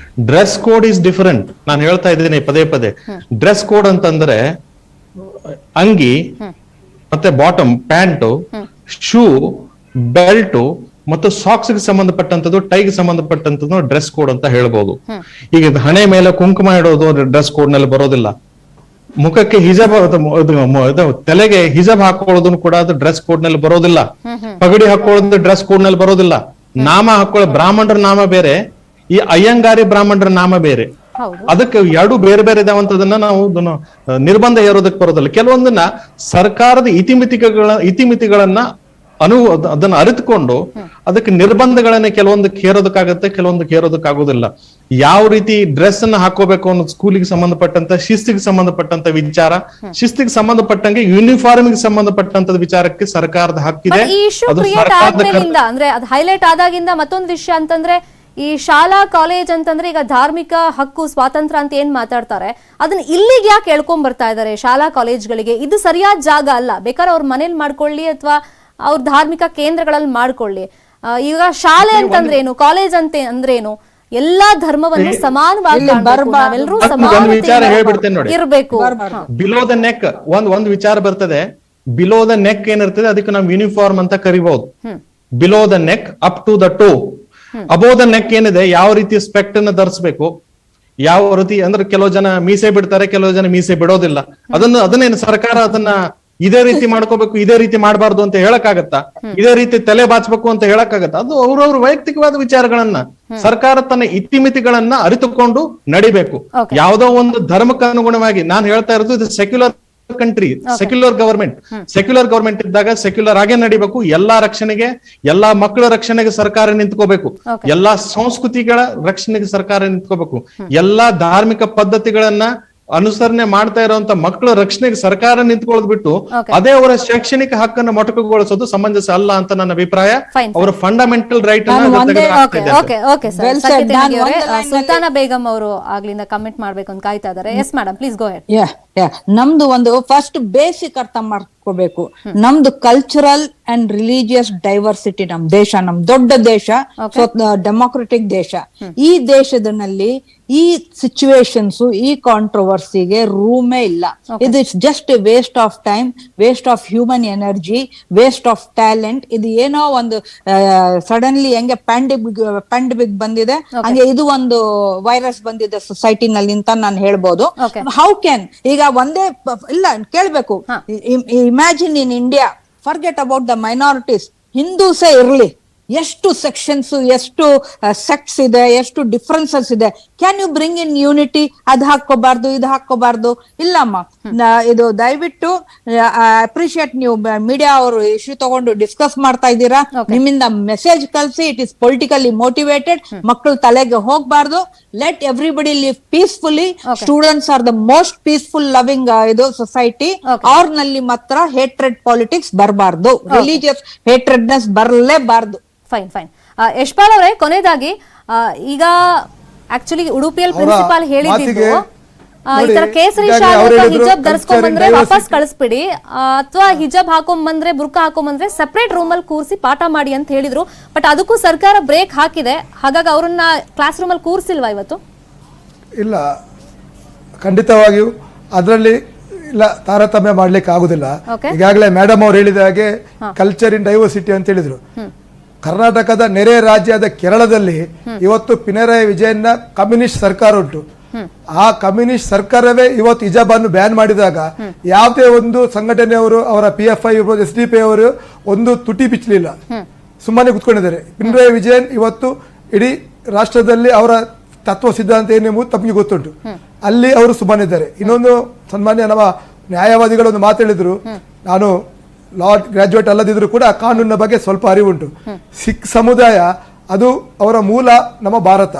Dress code is different. ನಾನು ಹೇಳ್ತಾ ಇದ್ದೀನಿ ಪದೇ ಪದೇ, ಡ್ರೆಸ್ ಕೋಡ್ ಅಂತಂದ್ರೆ ಅಂಗಿ ಮತ್ತೆ ಬಾಟಮ್ ಪ್ಯಾಂಟು, ಶೂ, ಬೆಲ್ಟು ಮತ್ತು ಸಾಕ್ಸ್ ಗೆ ಸಂಬಂಧಪಟ್ಟಂತದ್ದು, ಟೈಗೆ ಸಂಬಂಧಪಟ್ಟಂತದ್ದು ಡ್ರೆಸ್ ಕೋಡ್ ಅಂತ ಹೇಳ್ಬೋದು. ಈಗ ಹಣೆ ಮೇಲೆ ಕುಂಕುಮ ಇಡೋದು ಡ್ರೆಸ್ ಕೋಡ್ ನಲ್ಲಿ ಬರೋದಿಲ್ಲ. ಮುಖಕ್ಕೆ ಹಿಜಾಬ್, ತಲೆಗೆ ಹಿಜಾಬ್ ಹಾಕೊಳ್ಳೋದನ್ನು ಕೂಡ ಅದು ಡ್ರೆಸ್ ಕೋಡ್ ನಲ್ಲಿ ಬರೋದಿಲ್ಲ. ಪಗಡಿ ಹಾಕೊಳ್ಳೋದು ಡ್ರೆಸ್ ಕೋಡ್ ನಲ್ಲಿ ಬರೋದಿಲ್ಲ. ನಾಮ ಹಾಕೊಳ್ಳೋ ಬ್ರಾಹ್ಮಣರ ನಾಮ ಬೇರೆ, ಈ ಅಯ್ಯಂಗಾರಿ ಬ್ರಾಹ್ಮಣರ ನಾಮ ಬೇರೆ. ಅದಕ್ಕೆ ಎರಡು ಬೇರೆ ಬೇರೆ ಇದಾವಂತದನ್ನ ನಾವು ನಿರ್ಬಂಧ ಹೇರೋದಕ್ಕೆ ಬರೋದಿಲ್ಲ. ಕೆಲವೊಂದನ್ನ ಸರ್ಕಾರದ ಇತಿಮಿತಿಗಳನ್ನ ಅದನ್ನ ಅರಿತುಕೊಂಡು ಅದಕ್ಕೆ ನಿರ್ಬಂಧಗಳನ್ನ ಕೆಲವೊಂದಕ್ಕೆ ಹೇರೋದಕ್ಕಾಗತ್ತೆ, ಕೆಲವೊಂದಕ್ಕೆ ಹೇರೋದಕ್ಕಾಗೋದಿಲ್ಲ. ಯಾವ ರೀತಿ ಡ್ರೆಸ್ ಅನ್ನ ಹಾಕೋಬೇಕು ಅನ್ನೋದು ಸ್ಕೂಲಿಗೆ ಸಂಬಂಧಪಟ್ಟಂತ, ಶಿಸ್ತಿಗೆ ಸಂಬಂಧಪಟ್ಟಂತ ವಿಚಾರ, ಶಿಸ್ತಿಗೆ ಸಂಬಂಧಪಟ್ಟಂಗೆ ಯೂನಿಫಾರ್ಮ್ಗೆ ಸಂಬಂಧಪಟ್ಟಂತ ವಿಚಾರಕ್ಕೆ ಸರ್ಕಾರದ ಹಕ್ಕಿದೆ. ಅಂದ್ರೆ ಅದು ಹೈಲೈಟ್ ಆದಾಗಿಂದ ಮತ್ತೊಂದು ವಿಷಯ ಅಂತಂದ್ರೆ, ಈ ಶಾಲಾ ಕಾಲೇಜ್ ಅಂತಂದ್ರೆ ಈಗ ಧಾರ್ಮಿಕ ಹಕ್ಕು ಸ್ವಾತಂತ್ರ್ಯ ಅಂತ ಏನ್ ಮಾತಾಡ್ತಾರೆ, ಅದನ್ನ ಇಲ್ಲಿಗೆ ಯಾಕೆ ಎಳ್ಕೊಂಡ್ ಬರ್ತಾ ಇದಾರೆ ಶಾಲಾ ಕಾಲೇಜ್ಗಳಿಗೆ? ಇದು ಸರಿಯಾದ ಜಾಗ ಅಲ್ಲ. ಬೇಕಾದ್ರೆ ಅವ್ರ ಮನೇಲಿ ಮಾಡ್ಕೊಳ್ಳಿ ಅಥವಾ ಅವ್ರ ಧಾರ್ಮಿಕ ಕೇಂದ್ರಗಳಲ್ಲಿ ಮಾಡ್ಕೊಳ್ಳಿ. ಈಗ ಶಾಲೆ ಅಂತಂದ್ರೇನು, ಕಾಲೇಜ್ ಅಂತ ಅಂದ್ರೇನು, ಎಲ್ಲಾ ಧರ್ಮವನ್ನು ಸಮಾನವಾಗಿ ನಾವೆಲ್ಲರೂ ಇರಬೇಕು. ಬಿಲೋ ದ ನೆಕ್ ಒಂದ್ ವಿಚಾರ ಬರ್ತದೆ. ಬಿಲೋ ದ ನೆಕ್ ಏನಿರ್ತದೆ ಅದಕ್ಕೆ ನಾವು ಯೂನಿಫಾರ್ಮ್ ಅಂತ ಕರಿಬಹುದು. Below the neck up to the toe. Above the neck ಏನಿದೆ, ಯಾವ ರೀತಿ ಸ್ಪೆಕ್ಟ್ ಅನ್ನ ಧರಿಸಬೇಕು, ಯಾವ ರೀತಿ ಅಂದ್ರೆ ಕೆಲವು ಜನ ಮೀಸೆ ಬಿಡ್ತಾರೆ, ಕೆಲವು ಜನ ಮೀಸೆ ಬಿಡೋದಿಲ್ಲ. ಅದನ್ನೇನು ಸರ್ಕಾರ ಅದನ್ನ ಇದೇ ರೀತಿ ಮಾಡ್ಕೋಬೇಕು, ಇದೇ ರೀತಿ ಮಾಡಬಾರ್ದು ಅಂತ ಹೇಳಕ್ಕಾಗತ್ತಾ? ಇದೇ ರೀತಿ ತಲೆ ಬಾಚ್ಬೇಕು ಅಂತ ಹೇಳಕ್ಕಾಗತ್ತಾ? ಅದು ಅವ್ರವ್ರ ವೈಯಕ್ತಿಕವಾದ ವಿಚಾರಗಳನ್ನ ಸರ್ಕಾರ ತನ್ನ ಇತಿಮಿತಿಗಳನ್ನ ಅರಿತುಕೊಂಡು ನಡಿಬೇಕು. ಯಾವುದೋ ಒಂದು ಧರ್ಮಕ್ಕೆ ಅನುಗುಣವಾಗಿ ನಾನು ಹೇಳ್ತಾ ಇರೋದು, ಇದು ಸೆಕ್ಯುಲರ್ ಕಂಟ್ರಿ, ಸೆಕ್ಯುಲರ್ ಗವರ್ಮೆಂಟ್ ಇದ್ದಾಗ ಸೆಕ್ಯುಲರ್ ಆಗೇ ನಡಿಬೇಕು. ಎಲ್ಲಾ ರಕ್ಷಣೆಗೆ, ಎಲ್ಲಾ ಮಕ್ಕಳ ರಕ್ಷಣೆಗೆ ಸರ್ಕಾರ ನಿಂತ್ಕೋಬೇಕು. ಎಲ್ಲಾ ಸಂಸ್ಕೃತಿಗಳ ರಕ್ಷಣೆಗೆ ಸರ್ಕಾರ ನಿಂತ್ಕೋಬೇಕು. ಎಲ್ಲಾ ಧಾರ್ಮಿಕ ಪದ್ಧತಿಗಳನ್ನ ಅನುಸರಣೆ ಮಾಡ್ತಾ ಇರುವಂತ ಮಕ್ಕಳ ರಕ್ಷಣೆಗೆ ಸರ್ಕಾರ ನಿಂತ್ಕೊಳ್ಳೋದು ಬಿಟ್ಟು ಅದೇ ಅವರ ಶೈಕ್ಷಣಿಕ ಹಕ್ಕನ್ನು ಮೊಟಕುಗೊಳಿಸೋದು ಸಮಂಜಸ ಅಲ್ಲ ಅಂತ ನನ್ನ ಅಭಿಪ್ರಾಯ. ಅವರ ಫಂಡಮೆಂಟಲ್ ರೈಟ್ ಸುಲ್ತಾನ ಬೇಗಂ ಅವರು ಆಗ್ಲಿಂದ ಕಮೆಂಟ್ ಮಾಡ್ಬೇಕು ಅಂತ ಕಾಯ್ತಾ ಇದಾರೆ. Yes madam, please go head. ನಮ್ದು ಒಂದು ಫಸ್ಟ್ ಬೇಸಿಕ್ ಅರ್ಥ ಮಾಡ್ಕೋಬೇಕು. ನಮ್ದು ಕಲ್ಚರಲ್ ಅಂಡ್ ರಿಲಿಜಿಯಸ್ ಡೈವರ್ಸಿಟಿ ನಮ್ ದೇಶ, ನಮ್ ದೊಡ್ಡ ದೇಶ, ಡೆಮೋಕ್ರೆಟಿಕ್ ದೇಶ. ಈ ದೇಶದಲ್ಲಿ ಈ ಸಿಚುವೇಶನ್ಸ್, ಈ ಕಾಂಟ್ರವರ್ಸಿಗೆ ರೂಮೇ ಇಲ್ಲ. ಇದು just waste of time, waste of human energy, waste of talent. ಇದು ಏನೋ ಒಂದು ಸಡನ್ಲಿ ಹೆಂಗೆ ಪ್ಯಾಂಡಮಿಕ್ ಬಂದಿದೆ ಹಂಗೆ ಇದು ಒಂದು ವೈರಸ್ ಬಂದಿದೆ ಸೊಸೈಟಿನಲ್ಲಿ ಅಂತ ನಾನು ಹೇಳ್ಬೋದು. ಹೌ ಕ್ಯಾನ್ ಈಗ ಒಂದೇ ಇಲ್ಲ ಕೇಳ್ಬೇಕು. Imagine in India, forget about the minorities, ಹಿಂದೂಸೇ ಇರ್ಲಿ, ಎಷ್ಟು ಸೆಕ್ಷನ್ಸ್, ಎಷ್ಟು ಸೆಕ್ಟ್ಸ್ ಇದೆ, ಎಷ್ಟು ಡಿಫ್ರೆನ್ಸಸ್ ಇದೆ. Can you bring in unity? ಅದ್ ಹಾಕೋಬಾರ್ದು, ಇದು ಹಾಕೋಬಾರ್ದು. ಇಲ್ಲಮ್ಮ, ಇದು ದಯವಿಟ್ಟು ಅಪ್ರಿಶಿಯೇಟ್. ನೀವು ಮೀಡಿಯಾ ಅವರು ಇಶ್ಯೂ ತಗೊಂಡು ಡಿಸ್ಕಸ್ ಮಾಡ್ತಾ ಇದ್ದೀರಾ, ನಿಮ್ಮಿಂದ ಮೆಸೇಜ್ ಕಳ್ಸಿ. It is politically motivated. ಮಕ್ಕಳು ತಲೆಗೆ ಹೋಗ್ಬಾರ್ದು. Let everybody live peacefully. Students are the most peaceful loving ಇದು ಸೊಸೈಟಿ. ಅವ್ರನಲ್ಲಿ ಮಾತ್ರ ಹೇಟ್ರೆಡ್ ಪಾಲಿಟಿಕ್ಸ್ ಬರಬಾರ್ದು, ರಿಲಿಜಿಯಸ್ ಹೇಟ್ರೆಡ್ನೆಸ್ ಬರಲೇಬಾರ್ದು. Fine fine. ಯಶ್ಪಾಲ್ ಅವರೇ, ಕೊನೆಯದಾಗಿ ಈಗ ಆಕ್ಚುಲಿ ಉಡುಪಿಯಲ್ಲಿ ಪ್ರಿನ್ಸಿಪಾಲ್ ಹೇಳಿದ್ದು ಈ ತರ ಕೇಸರಿ ಶಾಲು ಹಿಜಾಬ್ ಧರಿಸ್ಕೊಂಡ್ ಬಂದ್ರೆ ವಾಪಸ್ ಕಳಿಸ್ಬಿಡಿ, ಅಥವಾ ಹಿಜಾಬ್ ಹಾಕೊಂಡ್ ಬಂದ್ರೆ, ಬುರ್ಕಾ ಹಾಕೊಂಡ್ ಬಂದ್ರೆ ಸೆಪರೇಟ್ ರೂಮ್ ಅಲ್ಲಿ ಕೂರಿಸಿ ಪಾಠ ಮಾಡಿ ಅಂತ ಹೇಳಿದ್ರು. ಬಟ್ ಅದಕ್ಕೂ ಸರ್ಕಾರ ಬ್ರೇಕ್ ಹಾಕಿದೆ. ಹಾಗಾಗಿ ಅವ್ರನ್ನ ಕ್ಲಾಸ್ ರೂಮ್ ಅಲ್ಲಿ ಕೂರಿಸಿಲ್ವಾ ಇವತ್ತು? ಇಲ್ಲ, ಖಂಡಿತವಾಗಿಯೂ ಅದರಲ್ಲಿ ಇಲ್ಲ, ತಾರತಮ್ಯ ಮಾಡ್ಲಿಕ್ಕೆ ಆಗುದಿಲ್ಲ. ಈಗಾಗಲೇ ಮೇಡಮ್ ಅವ್ರು ಹೇಳಿದ ಹಾಗೆ ಕಲ್ಚರ್ ಇನ್ ಡೈವರ್ಸಿಟಿ ಅಂತ ಹೇಳಿದ್ರು. ಕರ್ನಾಟಕದ ನೆರೆ ರಾಜ್ಯದ ಕೇರಳದಲ್ಲಿ ಇವತ್ತು ಪಿನರಾಯಿ ವಿಜಯನ್ನ ಕಮ್ಯುನಿಸ್ಟ್ ಸರ್ಕಾರ ಉಂಟು. ಆ ಕಮ್ಯುನಿಸ್ಟ್ ಸರ್ಕಾರವೇ ಇವತ್ತು ಹಿಜಾಬ್ ಅನ್ನು ಬ್ಯಾನ್ ಮಾಡಿದಾಗ ಯಾವುದೇ ಒಂದು ಸಂಘಟನೆಯವರು, ಅವರ PFI ಇರ್ಬೋದು, SDP ಅವರು ಒಂದು ತುಟಿ ಬಿಚ್ಚಲಿಲ್ಲ, ಸುಮ್ಮನೆ ಕುತ್ಕೊಂಡಿದ್ದಾರೆ. ಪಿನರಾಯಿ ವಿಜಯನ್ ಇವತ್ತು ಇಡೀ ರಾಷ್ಟ್ರದಲ್ಲಿ ಅವರ ತತ್ವ ಸಿದ್ಧಾಂತ ಏನೆಂಬುದು ತಮಗೆ ಗೊತ್ತುಂಟು. ಅಲ್ಲಿ ಅವರು ಸುಮ್ಮನಿದ್ದಾರೆ. ಇನ್ನೊಂದು ಸನ್ಮಾನ್ಯ ನಮ್ಮ ನ್ಯಾಯವಾದಿಗಳು ಒಂದು ಮಾತಾಡಿದ್ರು, ನಾನು ಲಾ ಗ್ರಾಜುಯೇಟ್ ಅಲ್ಲದಿದ್ರು ಕೂಡ ಕಾನೂನಿನ ಬಗ್ಗೆ ಸ್ವಲ್ಪ ಅರಿವುಂಟು. ಸಿಖ್ ಸಮುದಾಯ ಅದು ಅವರ ಮೂಲ ನಮ್ಮ ಭಾರತ,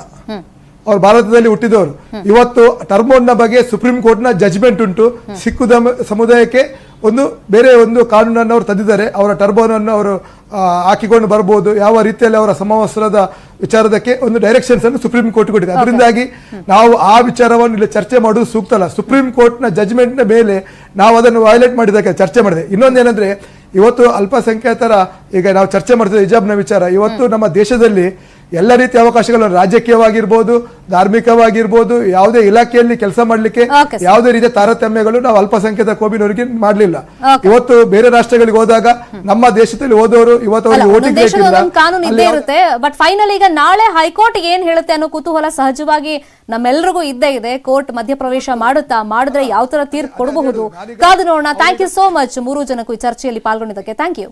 ಅವರು ಭಾರತದಲ್ಲಿ ಹುಟ್ಟಿದವರು. ಇವತ್ತು ಟರ್ಮೋನ್ನ ಬಗ್ಗೆ ಸುಪ್ರೀಂ ಕೋರ್ಟ್ ನ ಜಜ್ಮೆಂಟ್ ಉಂಟು. ಸಿಖ್ ಸಮುದಾಯಕ್ಕೆ ಒಂದು ಬೇರೆ ಒಂದು ಕಾನೂನನ್ನು ಅವರು ತಂದಿದ್ದಾರೆ. ಅವರ ಟರ್ಬೋನ್ ಅನ್ನು ಅವರು ಹಾಕಿಕೊಂಡು ಬರಬಹುದು, ಯಾವ ರೀತಿಯಲ್ಲಿ ಅವರ ಸಮವಸ್ತ್ರದ ವಿಚಾರದಕ್ಕೆ ಒಂದು ಡೈರೆಕ್ಷನ್ಸ್ ಅನ್ನು ಸುಪ್ರೀಂ ಕೋರ್ಟ್ ಕೊಟ್ಟಿದೆ. ಅದರಿಂದಾಗಿ ನಾವು ಆ ವಿಚಾರವನ್ನು ಇಲ್ಲಿ ಚರ್ಚೆ ಮಾಡುವುದು ಸೂಕ್ತ ಅಲ್ಲ. ಸುಪ್ರೀಂ ಕೋರ್ಟ್ ನ ಜಜ್ಮೆಂಟ್ ನ ಮೇಲೆ ನಾವು ಅದನ್ನು ವೈಲೇಟ್ ಮಾಡಿದ್ದಕ್ಕೆ ಚರ್ಚೆ ಮಾಡಿದೆ. ಇನ್ನೊಂದೇನಂದ್ರೆ, ಇವತ್ತು ಅಲ್ಪಸಂಖ್ಯಾತರ ಈಗ ನಾವು ಚರ್ಚೆ ಮಾಡ್ತಿದ್ದೆ ಹಿಜಾಬ್ನ ವಿಚಾರ. ಇವತ್ತು ನಮ್ಮ ದೇಶದಲ್ಲಿ ಎಲ್ಲ ರೀತಿಯ ಅವಕಾಶಗಳು, ರಾಜಕೀಯವಾಗಿರ್ಬೋದು, ಧಾರ್ಮಿಕವಾಗಿರ್ಬೋದು, ಯಾವುದೇ ಇಲಾಖೆಯಲ್ಲಿ ಕೆಲಸ ಮಾಡ್ಲಿಕ್ಕೆ ಯಾವುದೇ ರೀತಿಯ ತಾರತಮ್ಯಗಳು ನಾವು ಅಲ್ಪಸಂಖ್ಯಾತ ಕೋಮಿನವರಿಗೆ ಮಾಡಲಿಲ್ಲ. ಇವತ್ತು ಬೇರೆ ರಾಷ್ಟ್ರಗಳಿಗೆ ಹೋದಾಗ ನಮ್ಮ ದೇಶದಲ್ಲಿ ಹೋದವರು ಇವತ್ತು ಕಾನೂನು ಇದ್ದೇ ಇರುತ್ತೆ. ಬಟ್ ಫೈನಲ್ ಈಗ ನಾಳೆ ಹೈಕೋರ್ಟ್ ಏನ್ ಹೇಳುತ್ತೆ ಅನ್ನೋ ಕುತೂಹಲ ಸಹಜವಾಗಿ ನಮ್ಮೆಲ್ಲರಿಗೂ ಇದ್ದೇ ಇದೆ. ಕೋರ್ಟ್ ಮಧ್ಯಪ್ರವೇಶ ಮಾಡುತ್ತಾ, ಮಾಡಿದ್ರೆ ಯಾವ ತರ ತೀರ್ಪು ಕೊಡಬಹುದು, ಕಾದು ನೋಡೋಣ. ಥ್ಯಾಂಕ್ ಯು ಸೋ ಮಚ್ ಮೂರು ಜನಕ್ಕೂ ಈ ಚರ್ಚೆಯಲ್ಲಿ ಪಾಲ್ಗೊಂಡಿದ್ದಕ್ಕೆ. Thank you.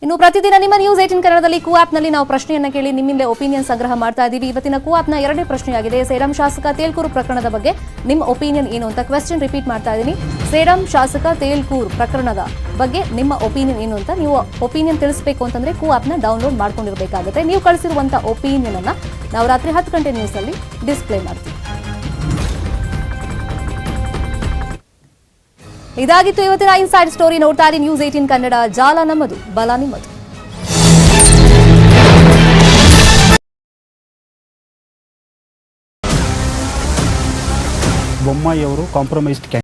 ಇನ್ನು ಪ್ರತಿದಿನ ನಿಮ್ಮ ನ್ಯೂಸ್ 18 ಕನ್ನಡದಲ್ಲಿ ಕೂ ಆಪ್ ನಲ್ಲಿ ನಾವು ಪ್ರಶ್ನೆಯನ್ನ ಕೇಳಿ ನಿಮ್ಮಿಂದ ಒಪಿನಿಯನ್ ಸಂಗ್ರಹ ಮಾಡ್ತಾ ಇದ್ದೀವಿ. ಇವತ್ತಿನ ಕೂ ಆಪ್ ನ ಎರಡನೇ ಪ್ರಶ್ನೆಯಾಗಿದೆ, ಸೇಡಂ ಶಾಸಕ ತೇಲ್ಕೂರು ಪ್ರಕರಣದ ಬಗ್ಗೆ ನಿಮ್ಮ ಒಪಿನಿಯನ್ ಏನು ಅಂತ. ಕ್ವೆಶ್ಚನ್ ರಿಪೀಟ್ ಮಾಡ್ತಾ ಇದ್ದೀನಿ, ಸೇಡಂ ಶಾಸಕ ತೇಲ್ಕೂರು ಪ್ರಕರಣದ ಬಗ್ಗೆ ನಿಮ್ಮ ಒಪಿನಿಯನ್ ಏನು ಅಂತ. ನೀವು ಒಪಿನಿಯನ್ ತಿಳಿಸಬೇಕು ಅಂತಂದ್ರೆ ಕೂ ಆಪ್ ನ ಡೌನ್ಲೋಡ್ ಮಾಡ್ಕೊಂಡಿರಬೇಕಾಗುತ್ತೆ. ನೀವು ಕಳಿಸಿರುವಂತಹ ಒಪಿನಿಯನ್ ಅನ್ನ ನಾವು ರಾತ್ರಿ 10 ಗಂಟೆ ನ್ಯೂಸ್ ಅಲ್ಲಿ ಡಿಸ್ಪ್ಲೇ ಮಾಡ್ತೀವಿ. ಇದಾಗಿತ್ತು ಇವತ್ತಿನ ಇನ್ಸೈಡ್ ಸ್ಟೋರಿ. ನೋಡ್ತಾ ಇರಿ ನ್ಯೂಸ್ 18 ಕನ್ನಡ, ಜಾಲ ನಮ್ಮದು, ಬಲ ನಿಮ್ಮದು. ಬೊಮ್ಮಾಯಿ ಅವರು ಕಾಂಪ್ರಮೈಸ್ಡ್